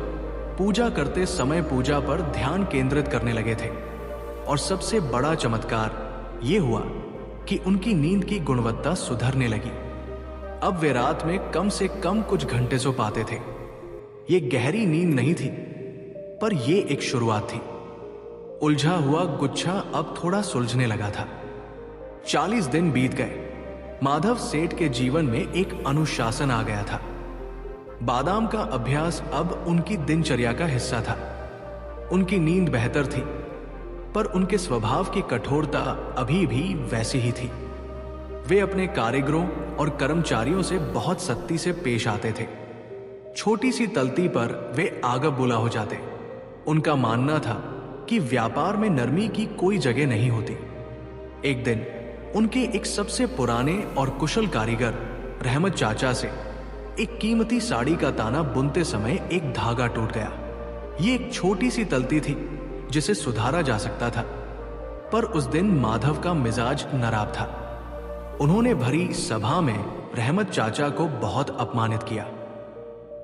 पूजा करते समय पूजा पर ध्यान केंद्रित करने लगे थे। और सबसे बड़ा चमत्कार यह हुआ कि उनकी नींद की गुणवत्ता सुधरने लगी। अब वे रात में कम से कम कुछ घंटे सो पाते थे। यह गहरी नींद नहीं थी, पर यह एक शुरुआत थी। उलझा हुआ गुच्छा अब थोड़ा सुलझने लगा था। 40 दिन बीत गए। माधव सेठ के जीवन में एक अनुशासन आ गया था। बादाम का अभ्यास अब उनकी दिनचर्या का हिस्सा था। उनकी नींद बेहतर थी, पर उनके स्वभाव की कठोरता अभी भी वैसी ही थी। वे अपने कारीगरों और कर्मचारियों से बहुत सख्ती से पेश आते थे। छोटी सी तलती पर वे आगबुला हो जाते। उनका मानना था कि व्यापार में नरमी की कोई जगह नहीं होती। एक दिन उनके एक सबसे पुराने और कुशल कारीगर रहमत चाचा से एक कीमती साड़ी का ताना बुनते समय एक धागा टूट गया। ये एक छोटी सी तलती थी जिसे सुधारा जा सकता था, पर उस दिन माधव का मिजाज नराब था। उन्होंने भरी सभा में रहमत चाचा को बहुत अपमानित किया।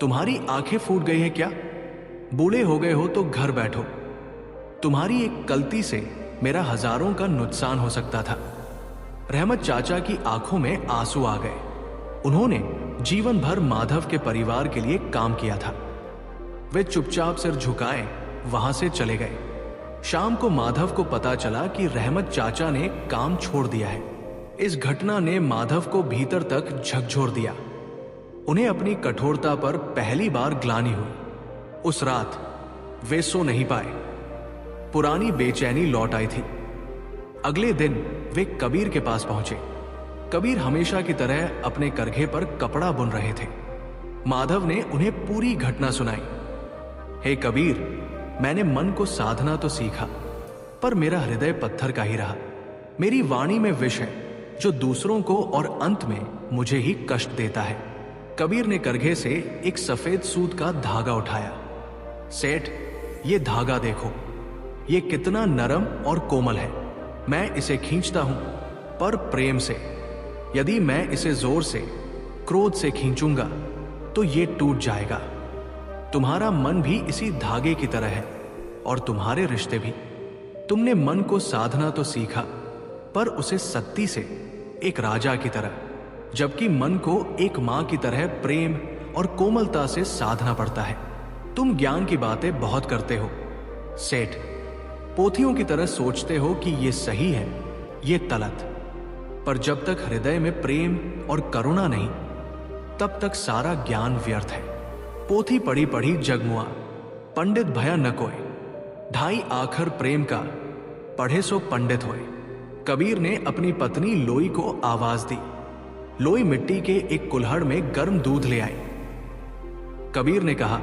तुम्हारी आंखें फूट गई हैं क्या? बूढ़े हो गए हो तो घर बैठो। तुम्हारी एक गलती से मेरा हजारों का नुकसान हो सकता था। रहमत चाचा की आंखों में आंसू आ गए। उन्होंने जीवन भर माधव के परिवार के लिए काम किया था। वे चुपचाप सिर झुकाए वहां से चले गए। शाम को माधव को पता चला कि रहमत चाचा ने काम छोड़ दिया है। इस घटना ने माधव को भीतर तक झकझोर दिया। उन्हें अपनी कठोरता पर पहली बार ग्लानि हुई। उस रात वे सो नहीं पाए। पुरानी बेचैनी लौट आई थी। अगले दिन वे कबीर के पास पहुंचे। कबीर हमेशा की तरह अपने करघे पर कपड़ा बुन रहे थे। माधव ने उन्हें पूरी घटना सुनाई। हे कबीर, मैंने मन को साधना तो सीखा, पर मेरा हृदय पत्थर का ही रहा। मेरी वाणी में विष है जो दूसरों को और अंत में मुझे ही कष्ट देता है। कबीर ने करघे से एक सफेद सूत का धागा उठाया। सेठ, ये धागा देखो, ये कितना नरम और कोमल है। मैं इसे खींचता हूं, पर प्रेम से। यदि मैं इसे जोर से, क्रोध से खींचूंगा तो ये टूट जाएगा। तुम्हारा मन भी इसी धागे की तरह है, और तुम्हारे रिश्ते भी। तुमने मन को साधना तो सीखा, पर उसे सत्ती से, एक राजा की तरह, जबकि मन को एक मां की तरह प्रेम और कोमलता से साधना पड़ता है। तुम ज्ञान की बातें बहुत करते हो सेठ, पोथियों की तरह सोचते हो कि ये सही है, ये गलत। पर जब तक हृदय में प्रेम और करुणा नहीं, तब तक सारा ज्ञान व्यर्थ है। पोथी पढ़ी पढ़ी जगमुआ, पंडित भया न कोय। ढाई आखर प्रेम का, पढ़े सो पंडित होए। कबीर ने अपनी पत्नी लोई को आवाज दी। लोई मिट्टी के एक कुल्हड़ में गर्म दूध ले आई। कबीर ने कहा,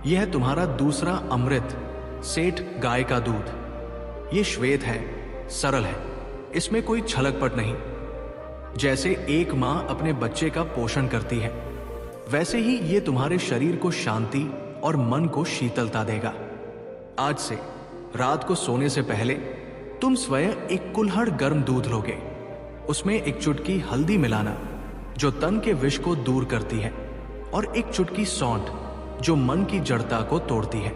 यह तुम्हारा दूसरा अमृत सेठ, गाय का दूध। ये श्वेत है, सरल है, इसमें कोई छलकपट नहीं। जैसे एक मां अपने बच्चे का पोषण करती है, वैसे ही ये तुम्हारे शरीर को शांति और मन को शीतलता देगा। आज से रात को सोने से पहले तुम स्वयं एक कुल्हड़ गर्म दूध लोगे। उसमें एक चुटकी हल्दी मिलाना, जो तन के विष को दूर करती है, और एक चुटकी सौंठ, जो मन की जड़ता को तोड़ती है।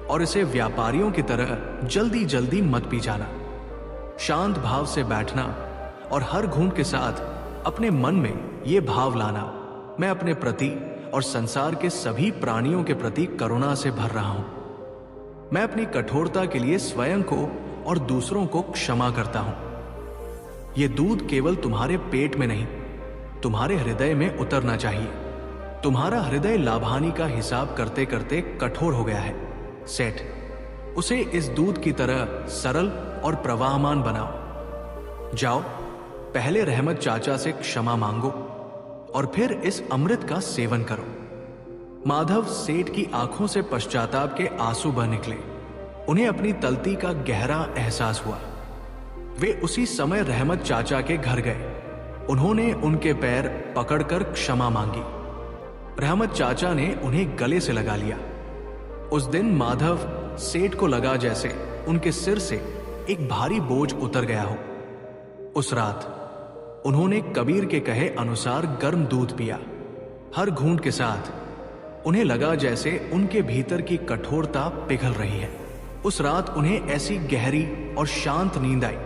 और इसे व्यापारियों की तरह जल्दी जल्दी मत पी जाना। शांत भाव से बैठना और हर घूंट के साथ अपने मन में ये भाव लाना, मैं अपने प्रति और संसार के सभी प्राणियों के प्रति करुणा से भर रहा हूं। मैं अपनी कठोरता के लिए स्वयं को और दूसरों को क्षमा करता हूं। यह दूध केवल तुम्हारे पेट में नहीं, तुम्हारे हृदय में उतरना चाहिए। तुम्हारा हृदय लाभानी का हिसाब करते करते कठोर हो गया है सेठ। उसे इस दूध की तरह सरल और प्रवाहमान बनाओ। जाओ, पहले रहमत चाचा से क्षमा मांगो और फिर इस अमृत का सेवन करो। माधव सेठ की आंखों से पश्चाताप के आंसू बह निकले। उन्हें अपनी तलती का गहरा एहसास हुआ। वे उसी समय रहमत चाचा के घर गए। उन्होंने उनके पैर पकड़कर क्षमा मांगी। रहमत चाचा ने उन्हें गले से लगा लिया। उस दिन माधव सेठ को लगा जैसे उनके सिर से एक भारी बोझ उतर गया हो। उस रात उन्होंने कबीर के कहे अनुसार गर्म दूध पिया। हर घूंट के साथ उन्हें लगा जैसे उनके भीतर की कठोरता पिघल रही है। उस रात उन्हें ऐसी गहरी और शांत नींद आई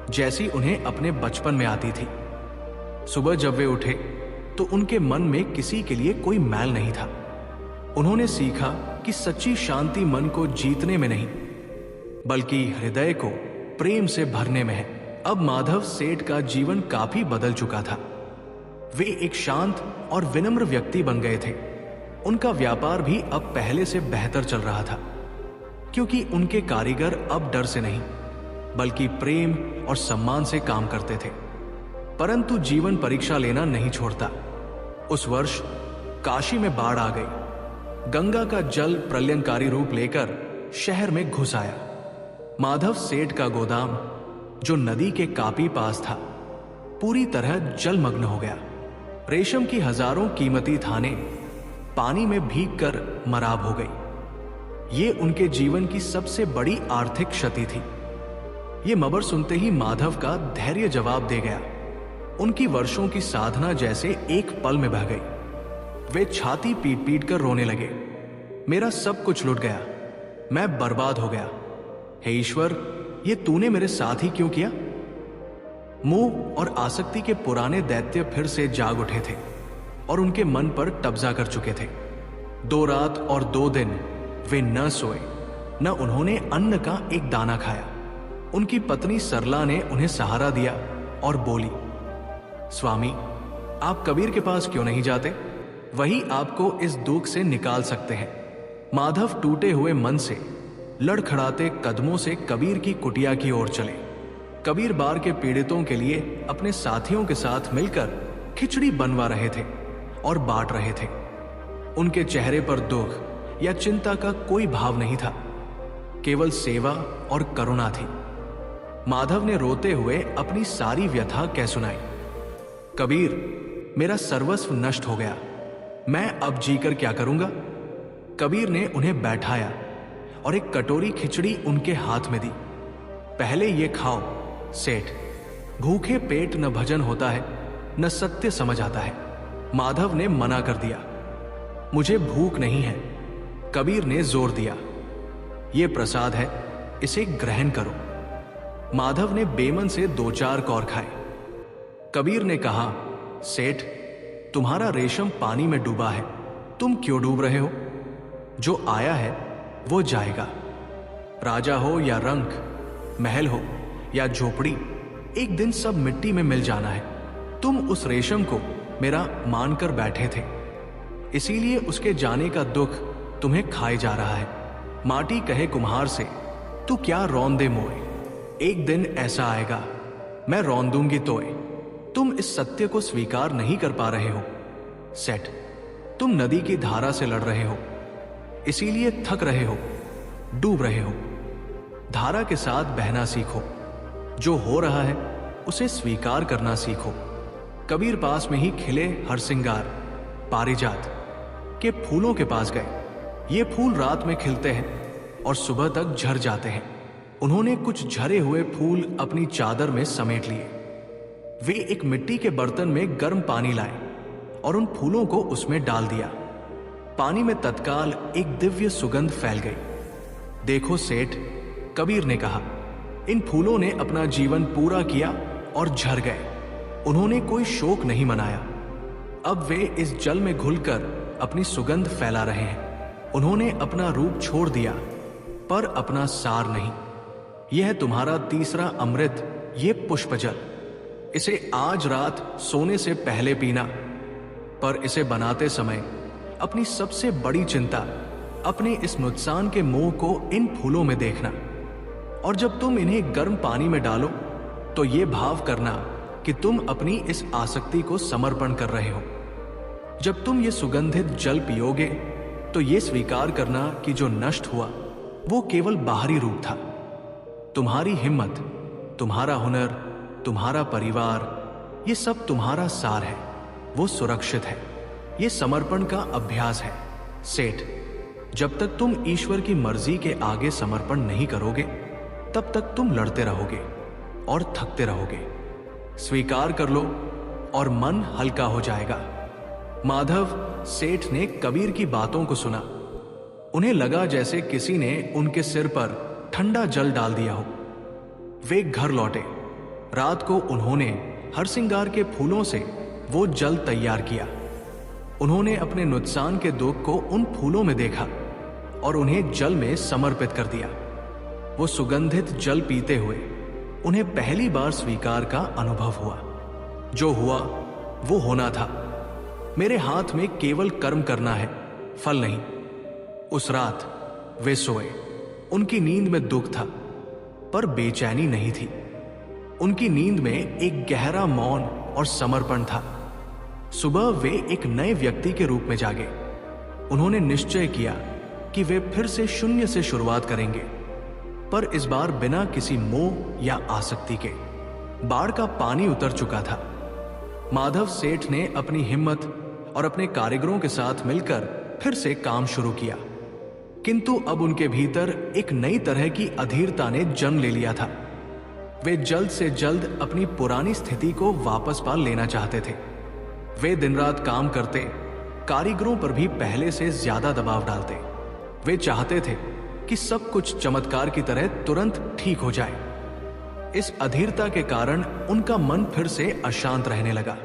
जैसी उन्हें अपने बचपन में आती थी। सुबह जब वे उठे तो उनके मन में किसी के लिए कोई मैल नहीं था। उन्होंने सीखा कि सच्ची शांति मन को जीतने में नहीं, बल्कि हृदय को प्रेम से भरने में है। अब माधव सेठ का जीवन काफी बदल चुका था। वे एक शांत और विनम्र व्यक्ति बन गए थे। उनका व्यापार भी अब पहले से बेहतर चल रहा था, क्योंकि उनके कारीगर अब डर से नहीं, बल्कि प्रेम और सम्मान से काम करते थे। परंतु जीवन परीक्षा लेना नहीं छोड़ता। उस वर्ष काशी में बाढ़ आ गई। गंगा का जल प्रलयंकारी रूप लेकर शहर में घुस आया। माधव सेठ का गोदाम, जो नदी के कापी पास था, पूरी तरह जलमग्न हो गया। रेशम की हजारों कीमती थाने पानी में भीगकर मराब हो गई। ये उनके जीवन की सबसे बड़ी आर्थिक क्षति थी। ये खबर सुनते ही माधव का धैर्य जवाब दे गया। उनकी वर्षों की साधना जैसे एक पल में बह गई। वे छाती पीट पीट कर रोने लगे। मेरा सब कुछ लुट गया, मैं बर्बाद हो गया। हे ईश्वर, ये तूने मेरे साथ ही क्यों किया? मोह और आसक्ति के पुराने दैत्य फिर से जाग उठे थे और उनके मन पर कब्जा कर चुके थे। 2 रात और 2 दिन वे न सोए, न उन्होंने अन्न का एक दाना खाया। उनकी पत्नी सरला ने उन्हें सहारा दिया और बोली, स्वामी, आप कबीर के पास क्यों नहीं जाते? वही आपको इस दुख से निकाल सकते हैं। माधव टूटे हुए मन से लड़खड़ाते कदमों से कबीर की कुटिया की ओर चले। कबीर बार के पीड़ितों के लिए अपने साथियों के साथ मिलकर खिचड़ी बनवा रहे थे और बांट रहे थे। उनके चेहरे पर दुख या चिंता का कोई भाव नहीं था, केवल सेवा और करुणा थी। माधव ने रोते हुए अपनी सारी व्यथा कह सुनाई। कबीर, मेरा सर्वस्व नष्ट हो गया, मैं अब जीकर क्या करूंगा? कबीर ने उन्हें बैठाया और एक कटोरी खिचड़ी उनके हाथ में दी। पहले ये खाओ सेठ, भूखे पेट न भजन होता है, न सत्य समझ आता है। माधव ने मना कर दिया। मुझे भूख नहीं है, कबीर ने जोर दिया। ये प्रसाद है, इसे ग्रहण करो। माधव ने बेमन से 2-4 कौर खाए। कबीर ने कहा, सेठ, तुम्हारा रेशम पानी में डूबा है, तुम क्यों डूब रहे हो? जो आया है वो जाएगा। राजा हो या रंक, महल हो या झोपड़ी, एक दिन सब मिट्टी में मिल जाना है। तुम उस रेशम को मेरा मानकर बैठे थे, इसीलिए उसके जाने का दुख तुम्हें खाए जा रहा है। माटी कहे कुम्हार से, तू क्या रौन दे मोए, एक दिन ऐसा आएगा मैं रौन दूंगी तोए। तुम इस सत्य को स्वीकार नहीं कर पा रहे हो सेठ। तुम नदी की धारा से लड़ रहे हो, इसीलिए थक रहे हो, डूब रहे हो। धारा के साथ बहना सीखो, जो हो रहा है उसे स्वीकार करना सीखो। कबीर पास में ही खिले हरसिंगार पारिजात के फूलों के पास गए। ये फूल रात में खिलते हैं और सुबह तक झड़ जाते हैं। उन्होंने कुछ झरे हुए फूल अपनी चादर में समेट लिए। वे एक मिट्टी के बर्तन में गर्म पानी लाए और उन फूलों को उसमें डाल दिया। पानी में तत्काल एक दिव्य सुगंध फैल गई। देखो सेठ, कबीर ने कहा, इन फूलों ने अपना जीवन पूरा किया और झड़ गए। उन्होंने कोई शोक नहीं मनाया। अब वे इस जल में घुलकर अपनी सुगंध फैला रहे हैं। उन्होंने अपना रूप छोड़ दिया पर अपना सार नहीं। यह तुम्हारा तीसरा अमृत, ये पुष्प जल, इसे आज रात सोने से पहले पीना। पर इसे बनाते समय अपनी सबसे बड़ी चिंता अपने इस नुकसान के मोह को इन फूलों में देखना। और जब तुम इन्हें गर्म पानी में डालो तो ये भाव करना कि तुम अपनी इस आसक्ति को समर्पण कर रहे हो। जब तुम ये सुगंधित जल पियोगे तो ये स्वीकार करना कि जो नष्ट हुआ वो केवल बाहरी रूप था। तुम्हारी हिम्मत, तुम्हारा हुनर, तुम्हारा परिवार, ये सब तुम्हारा सार है, वो सुरक्षित है। ये समर्पण का अभ्यास है सेठ। जब तक तुम ईश्वर की मर्जी के आगे समर्पण नहीं करोगे तब तक तुम लड़ते रहोगे और थकते रहोगे। स्वीकार कर लो और मन हल्का हो जाएगा। माधव सेठ ने कबीर की बातों को सुना। उन्हें लगा जैसे किसी ने उनके सिर पर ठंडा जल डाल दिया हो। वे घर लौटे। रात को उन्होंने हरसिंगार के फूलों से वो जल तैयार किया। उन्होंने अपने नुकसान के दुख को उन फूलों में देखा और उन्हें जल में समर्पित कर दिया। वो सुगंधित जल पीते हुए उन्हें पहली बार स्वीकार का अनुभव हुआ। जो हुआ वो होना था। मेरे हाथ में केवल कर्म करना है, फल नहीं। उस रात वे सोए। उनकी नींद में दुख था पर बेचैनी नहीं थी। उनकी नींद में एक गहरा मौन और समर्पण था। सुबह वे एक नए व्यक्ति के रूप में जागे। उन्होंने निश्चय किया कि वे फिर से शून्य से शुरुआत करेंगे। पर इस बार बिना किसी मोह या आसक्ति के। बाढ़ का पानी उतर चुका था। माधव सेठ ने अपनी हिम्मत और अपने कारीगरों के साथ मिलकर फिर से काम शुरू किया, किंतु अब उनके भीतर एक नई तरह की अधीरता ने जन्म ले लिया था। वे जल्द से जल्द अपनी पुरानी स्थिति को वापस पा लेना चाहते थे। वे दिन रात काम करते, कारीगरों पर भी पहले से ज्यादा दबाव डालते। वे चाहते थे कि सब कुछ चमत्कार की तरह तुरंत ठीक हो जाए। इस अधीरता के कारण उनका मन फिर से अशांत रहने लगा।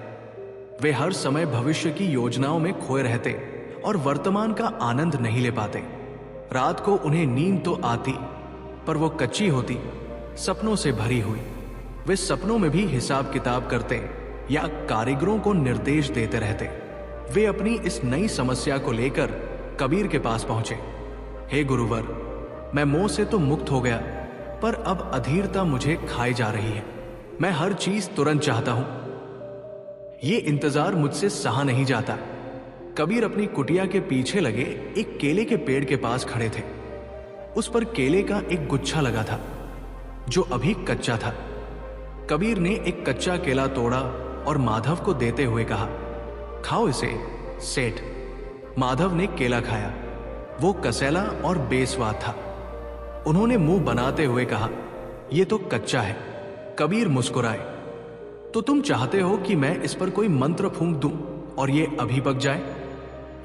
वे हर समय भविष्य की योजनाओं में खोए रहते और वर्तमान का आनंद नहीं ले पाते। रात को उन्हें नींद तो आती, पर वो कच्ची होती, सपनों से भरी हुई। वे सपनों में भी हिसाब किताब करते या कारीगरों को निर्देश देते रहते। वे अपनी इस नई समस्या को लेकर कबीर के पास पहुंचे। हे गुरुवर, मैं मोह से तो मुक्त हो गया, पर अब अधीरता मुझे खाई जा रही है। मैं हर चीज तुरंत चाहता हूं। ये इंतजार मुझसे सहा नहीं जाता। कबीर अपनी कुटिया के पीछे लगे एक केले के पेड़ के पास खड़े थे। उस पर केले का एक गुच्छा लगा था जो अभी कच्चा था। कबीर ने एक कच्चा केला तोड़ा और माधव को देते हुए कहा, खाओ इसे सेठ। माधव ने केला खाया। वो कसैला और बेस्वाद था। उन्होंने मुंह बनाते हुए कहा, यह तो कच्चा है। कबीर मुस्कुराए, तो तुम चाहते हो कि मैं इस पर कोई मंत्र फूंक दूं और ये अभी पक जाए,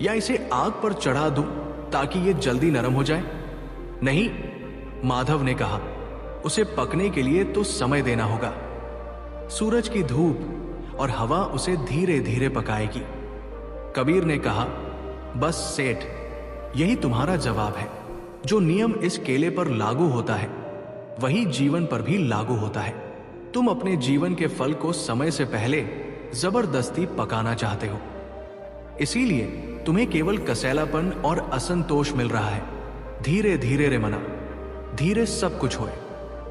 या इसे आग पर चढ़ा दूं ताकि ये जल्दी नरम हो जाए? नहीं, माधव ने कहा, उसे पकने के लिए तो समय देना होगा। सूरज की धूप और हवा उसे धीरे धीरे पकाएगी। कबीर ने कहा, बस सेठ, यही तुम्हारा जवाब है। जो नियम इस केले पर लागू होता है वही जीवन पर भी लागू होता है। तुम अपने जीवन के फल को समय से पहले जबरदस्ती पकाना चाहते हो, इसीलिए तुम्हें केवल कसैलापन और असंतोष मिल रहा है। धीरे धीरे रे मना, धीरे सब कुछ होए।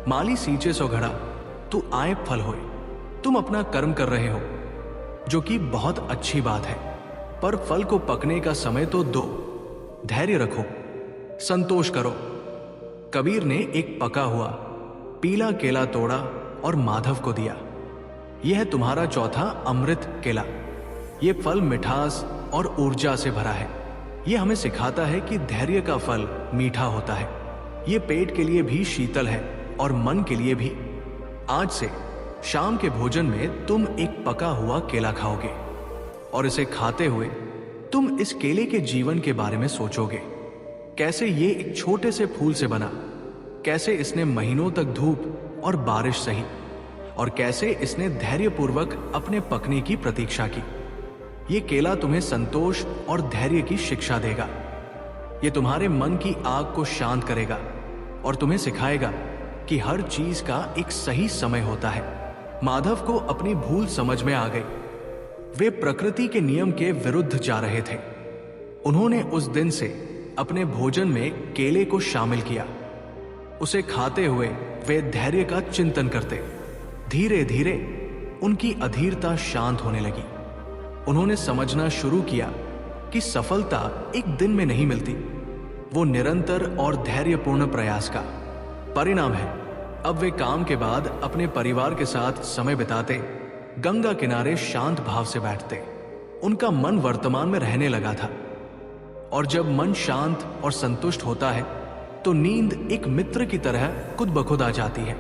माली सींचे सो घड़ा, तू आए फल होए। तुम अपना कर्म कर रहे हो, जो कि बहुत अच्छी बात है, पर फल को पकने का समय तो दो। धैर्य रखो, संतोष करो। कबीर ने एक पका हुआ पीला केला तोड़ा और माधव को दिया। यह तुम्हारा चौथा अमृत केला। यह फल मिठास और ऊर्जा से भरा है। यह हमें सिखाता है कि धैर्य का फल मीठा होता है। यह पेट के लिए भी शीतल है और मन के लिए भी। आज से शाम के भोजन में तुम एक पका हुआ केला खाओगे और इसे खाते हुए तुम इस केले के जीवन के बारे में सोचोगे। कैसे ये एक छोटे से फूल से बना, कैसे इसने महीनों तक धूप और बारिश सही, और कैसे इसने धैर्यपूर्वक अपने पकने की प्रतीक्षा की। ये केला तुम्हें संतोष और धैर्य की शिक्षा देगा। ये तुम्हारे मन की आग को शांत करेगा और तुम्हें सिखाएगा कि हर चीज का एक सही समय होता है। माधव को अपनी भूल समझ में आ गई। वे प्रकृति के नियम के विरुद्ध जा रहे थे। उन्होंने उस दिन से अपने भोजन में केले को शामिल किया। उसे खाते हुए वे धैर्य का चिंतन करते। धीरे धीरे उनकी अधीरता शांत होने लगी। उन्होंने समझना शुरू किया कि सफलता एक दिन में नहीं मिलती, वो निरंतर और धैर्यपूर्ण प्रयास का परिणाम है। अब वे काम के बाद अपने परिवार के साथ समय बिताते, गंगा किनारे शांत भाव से बैठते। उनका मन वर्तमान में रहने लगा था, और जब मन शांत और संतुष्ट होता है तो नींद एक मित्र की तरह खुद ब खुद आ जाती है।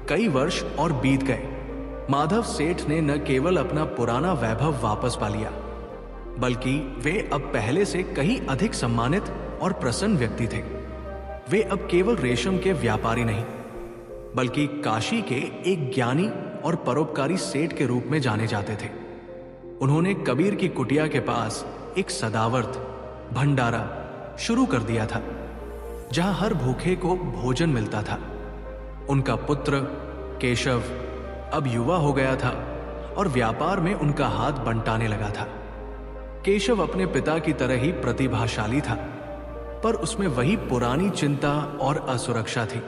कई वर्ष और बीत गए। माधव सेठ ने न केवल अपना पुराना वैभव वापस पा लिया, बल्कि वे अब पहले से कहीं अधिक सम्मानित और प्रसन्न व्यक्ति थे। वे अब केवल रेशम के व्यापारी नहीं, बल्कि काशी के एक ज्ञानी और परोपकारी सेठ के रूप में जाने जाते थे। उन्होंने कबीर की कुटिया के पास एक सदावर्त भंडारा शुरू कर दिया था, जहां हर भूखे को भोजन मिलता था। उनका पुत्र केशव अब युवा हो गया था और व्यापार में उनका हाथ बंटाने लगा था। केशव अपने पिता की तरह ही प्रतिभाशाली था, पर उसमें वही पुरानी चिंता और असुरक्षा थी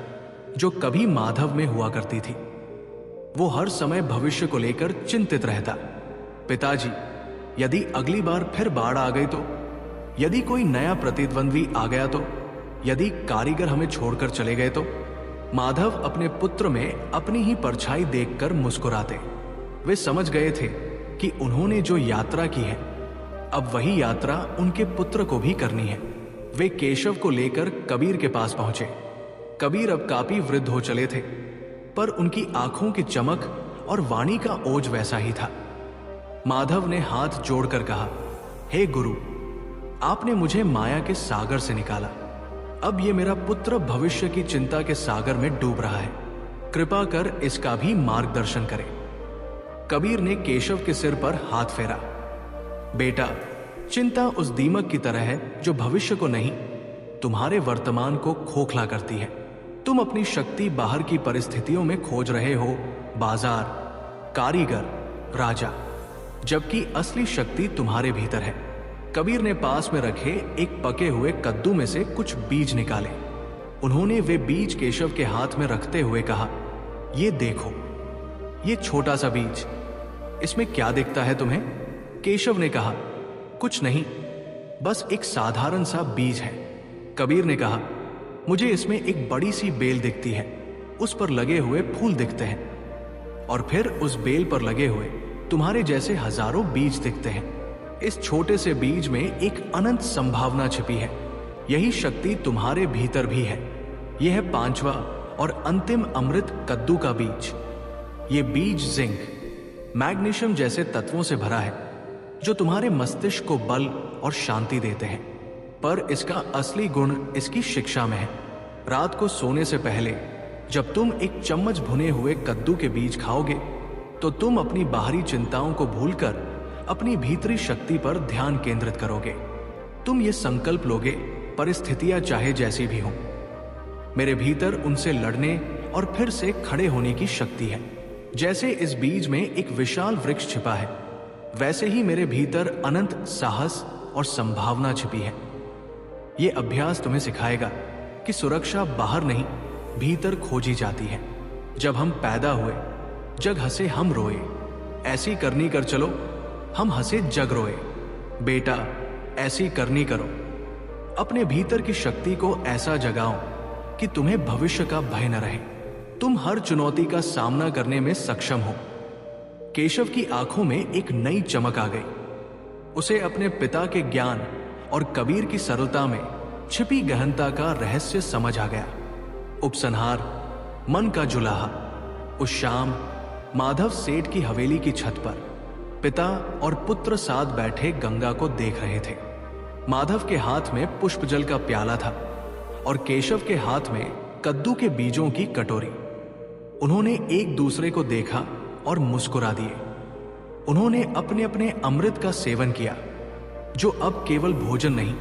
जो कभी माधव में हुआ करती थी। वो हर समय भविष्य को लेकर चिंतित रहता। पिताजी, यदि अगली बार फिर बाढ़ आ गई तो? यदि कोई नया प्रतिद्वंद्वी आ गया तो? यदि कारीगर हमें छोड़कर चले गए तो? माधव अपने पुत्र में अपनी ही परछाई देखकर मुस्कुराते। वे समझ गए थे कि उन्होंने जो यात्रा की है, अब वही यात्रा उनके पुत्र को भी करनी है। वे केशव को लेकर कबीर के पास पहुंचे। कबीर अब काफी वृद्ध हो चले थे, पर उनकी आंखों की चमक और वाणी का ओज वैसा ही था। माधव ने हाथ जोड़कर कहा, हे गुरु, आपने मुझे माया के सागर से निकाला। अब ये मेरा पुत्र भविष्य की चिंता के सागर में डूब रहा है। कृपा कर इसका भी मार्गदर्शन करें। कबीर ने केशव के सिर पर हाथ फेरा। बेटा, चिंता उस दीमक की तरह है जो भविष्य को नहीं, तुम्हारे वर्तमान को खोखला करती है। तुम अपनी शक्ति बाहर की परिस्थितियों में खोज रहे हो, बाजार, कारीगर, राजा, जबकि असली शक्ति तुम्हारे भीतर है। कबीर ने पास में रखे एक पके हुए कद्दू में से कुछ बीज निकाले। उन्होंने वे बीज केशव के हाथ में रखते हुए कहा, ये देखो, ये छोटा सा बीज, इसमें क्या दिखता है तुम्हें? केशव ने कहा, कुछ नहीं, बस एक साधारण सा बीज है। कबीर ने कहा, मुझे इसमें एक बड़ी सी बेल दिखती है, उस पर लगे हुए फूल दिखते हैं, और फिर उस बेल पर लगे हुए तुम्हारे जैसे हजारों बीज दिखते हैं। इस छोटे से बीज में एक अनंत संभावना छिपी है। यही शक्ति तुम्हारे भीतर भी है। यह है 5वां और अंतिम अमृत कद्दू का बीज। ये बीज जिंक, मैग्नीशियम जैसे तत्वों से भरा है, जो तुम्हारे मस्तिष्क को बल और शांति देते हैं। पर इसका असली गुण इसकी शिक्षा में है। रात को सोने से पहले जब तुम एक चम्मच भुने हुए कद्दू के बीज खाओगे, तो तुम अपनी बाहरी चिंताओं को भूलकर अपनी भीतरी शक्ति पर ध्यान केंद्रित करोगे। तुम ये संकल्प लोगे, परिस्थितियां चाहे जैसी भी हों, मेरे भीतर उनसे लड़ने और फिर से खड़े होने की शक्ति है। जैसे इस बीज में एक विशाल वृक्ष छिपा है, वैसे ही मेरे भीतर अनंत साहस और संभावना छिपी है। ये अभ्यास तुम्हें सिखाएगा कि सुरक्षा बाहर नहीं, भीतर खोजी जाती है। जब हम पैदा हुए, जग हंसे हम रोए, ऐसी करनी कर चलो, हम हंसे जग रोए। बेटा, ऐसी करनी करो। अपने भीतर की शक्ति को ऐसा जगाओ कि तुम्हें भविष्य का भय न रहे। तुम हर चुनौती का सामना करने में सक्षम हो। केशव की आंखों में एक नई चमक आ गई। उसे अपने पिता के ज्ञान और कबीर की सरलता में छिपी गहनता का रहस्य समझ आ गया। उपसंहार, मन का जुलाहा। उस शाम माधव सेठ की हवेली की छत पर पिता और पुत्र साथ बैठे गंगा को देख रहे थे। माधव के हाथ में पुष्पजल का प्याला था और केशव के हाथ में कद्दू के बीजों की कटोरी। उन्होंने एक दूसरे को देखा और मुस्कुरा दिए। उन्होंने अपने अपने अमृत का सेवन किया, जो अब केवल भोजन नहीं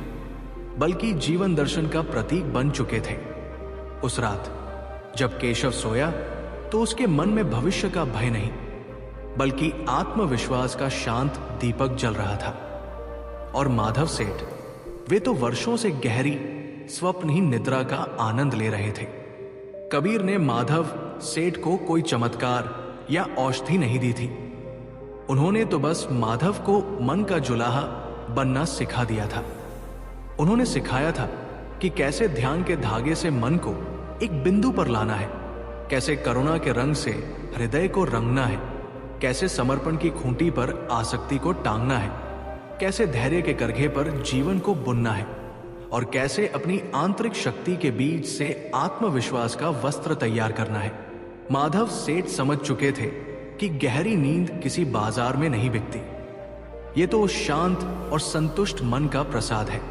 बल्कि जीवन दर्शन का प्रतीक बन चुके थे। उस रात जब केशव सोया, तो उसके मन में भविष्य का भय नहीं बल्कि आत्मविश्वास का शांत दीपक जल रहा था। और माधव सेठ, वे तो वर्षों से गहरी स्वप्नहीन निद्रा का आनंद ले रहे थे। कबीर ने माधव सेठ को कोई चमत्कार या औषधि नहीं दी थी। उन्होंने तो बस माधव को मन का जुलाहा बनना सिखा दिया था। उन्होंने सिखाया था कि कैसे ध्यान के धागे से मन को एक बिंदु पर लाना है, कैसे करुणा के रंग से हृदय को रंगना है, कैसे समर्पण की खूंटी पर आसक्ति को टांगना है, कैसे धैर्य के करघे पर जीवन को बुनना है, और कैसे अपनी आंतरिक शक्ति के बीज से आत्मविश्वास का वस्त्र तैयार करना है। माधव सेठ समझ चुके थे कि गहरी नींद किसी बाजार में नहीं बिकती। ये तो उस शांत और संतुष्ट मन का प्रसाद है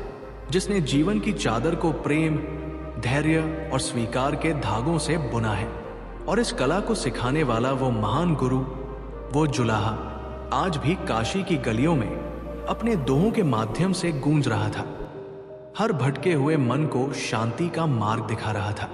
जिसने जीवन की चादर को प्रेम, धैर्य और स्वीकार के धागों से बुना है। और इस कला को सिखाने वाला वो महान गुरु, वो जुलाहा, आज भी काशी की गलियों में अपने दोहों के माध्यम से गूंज रहा था। हर भटके हुए मन को शांति का मार्ग दिखा रहा था।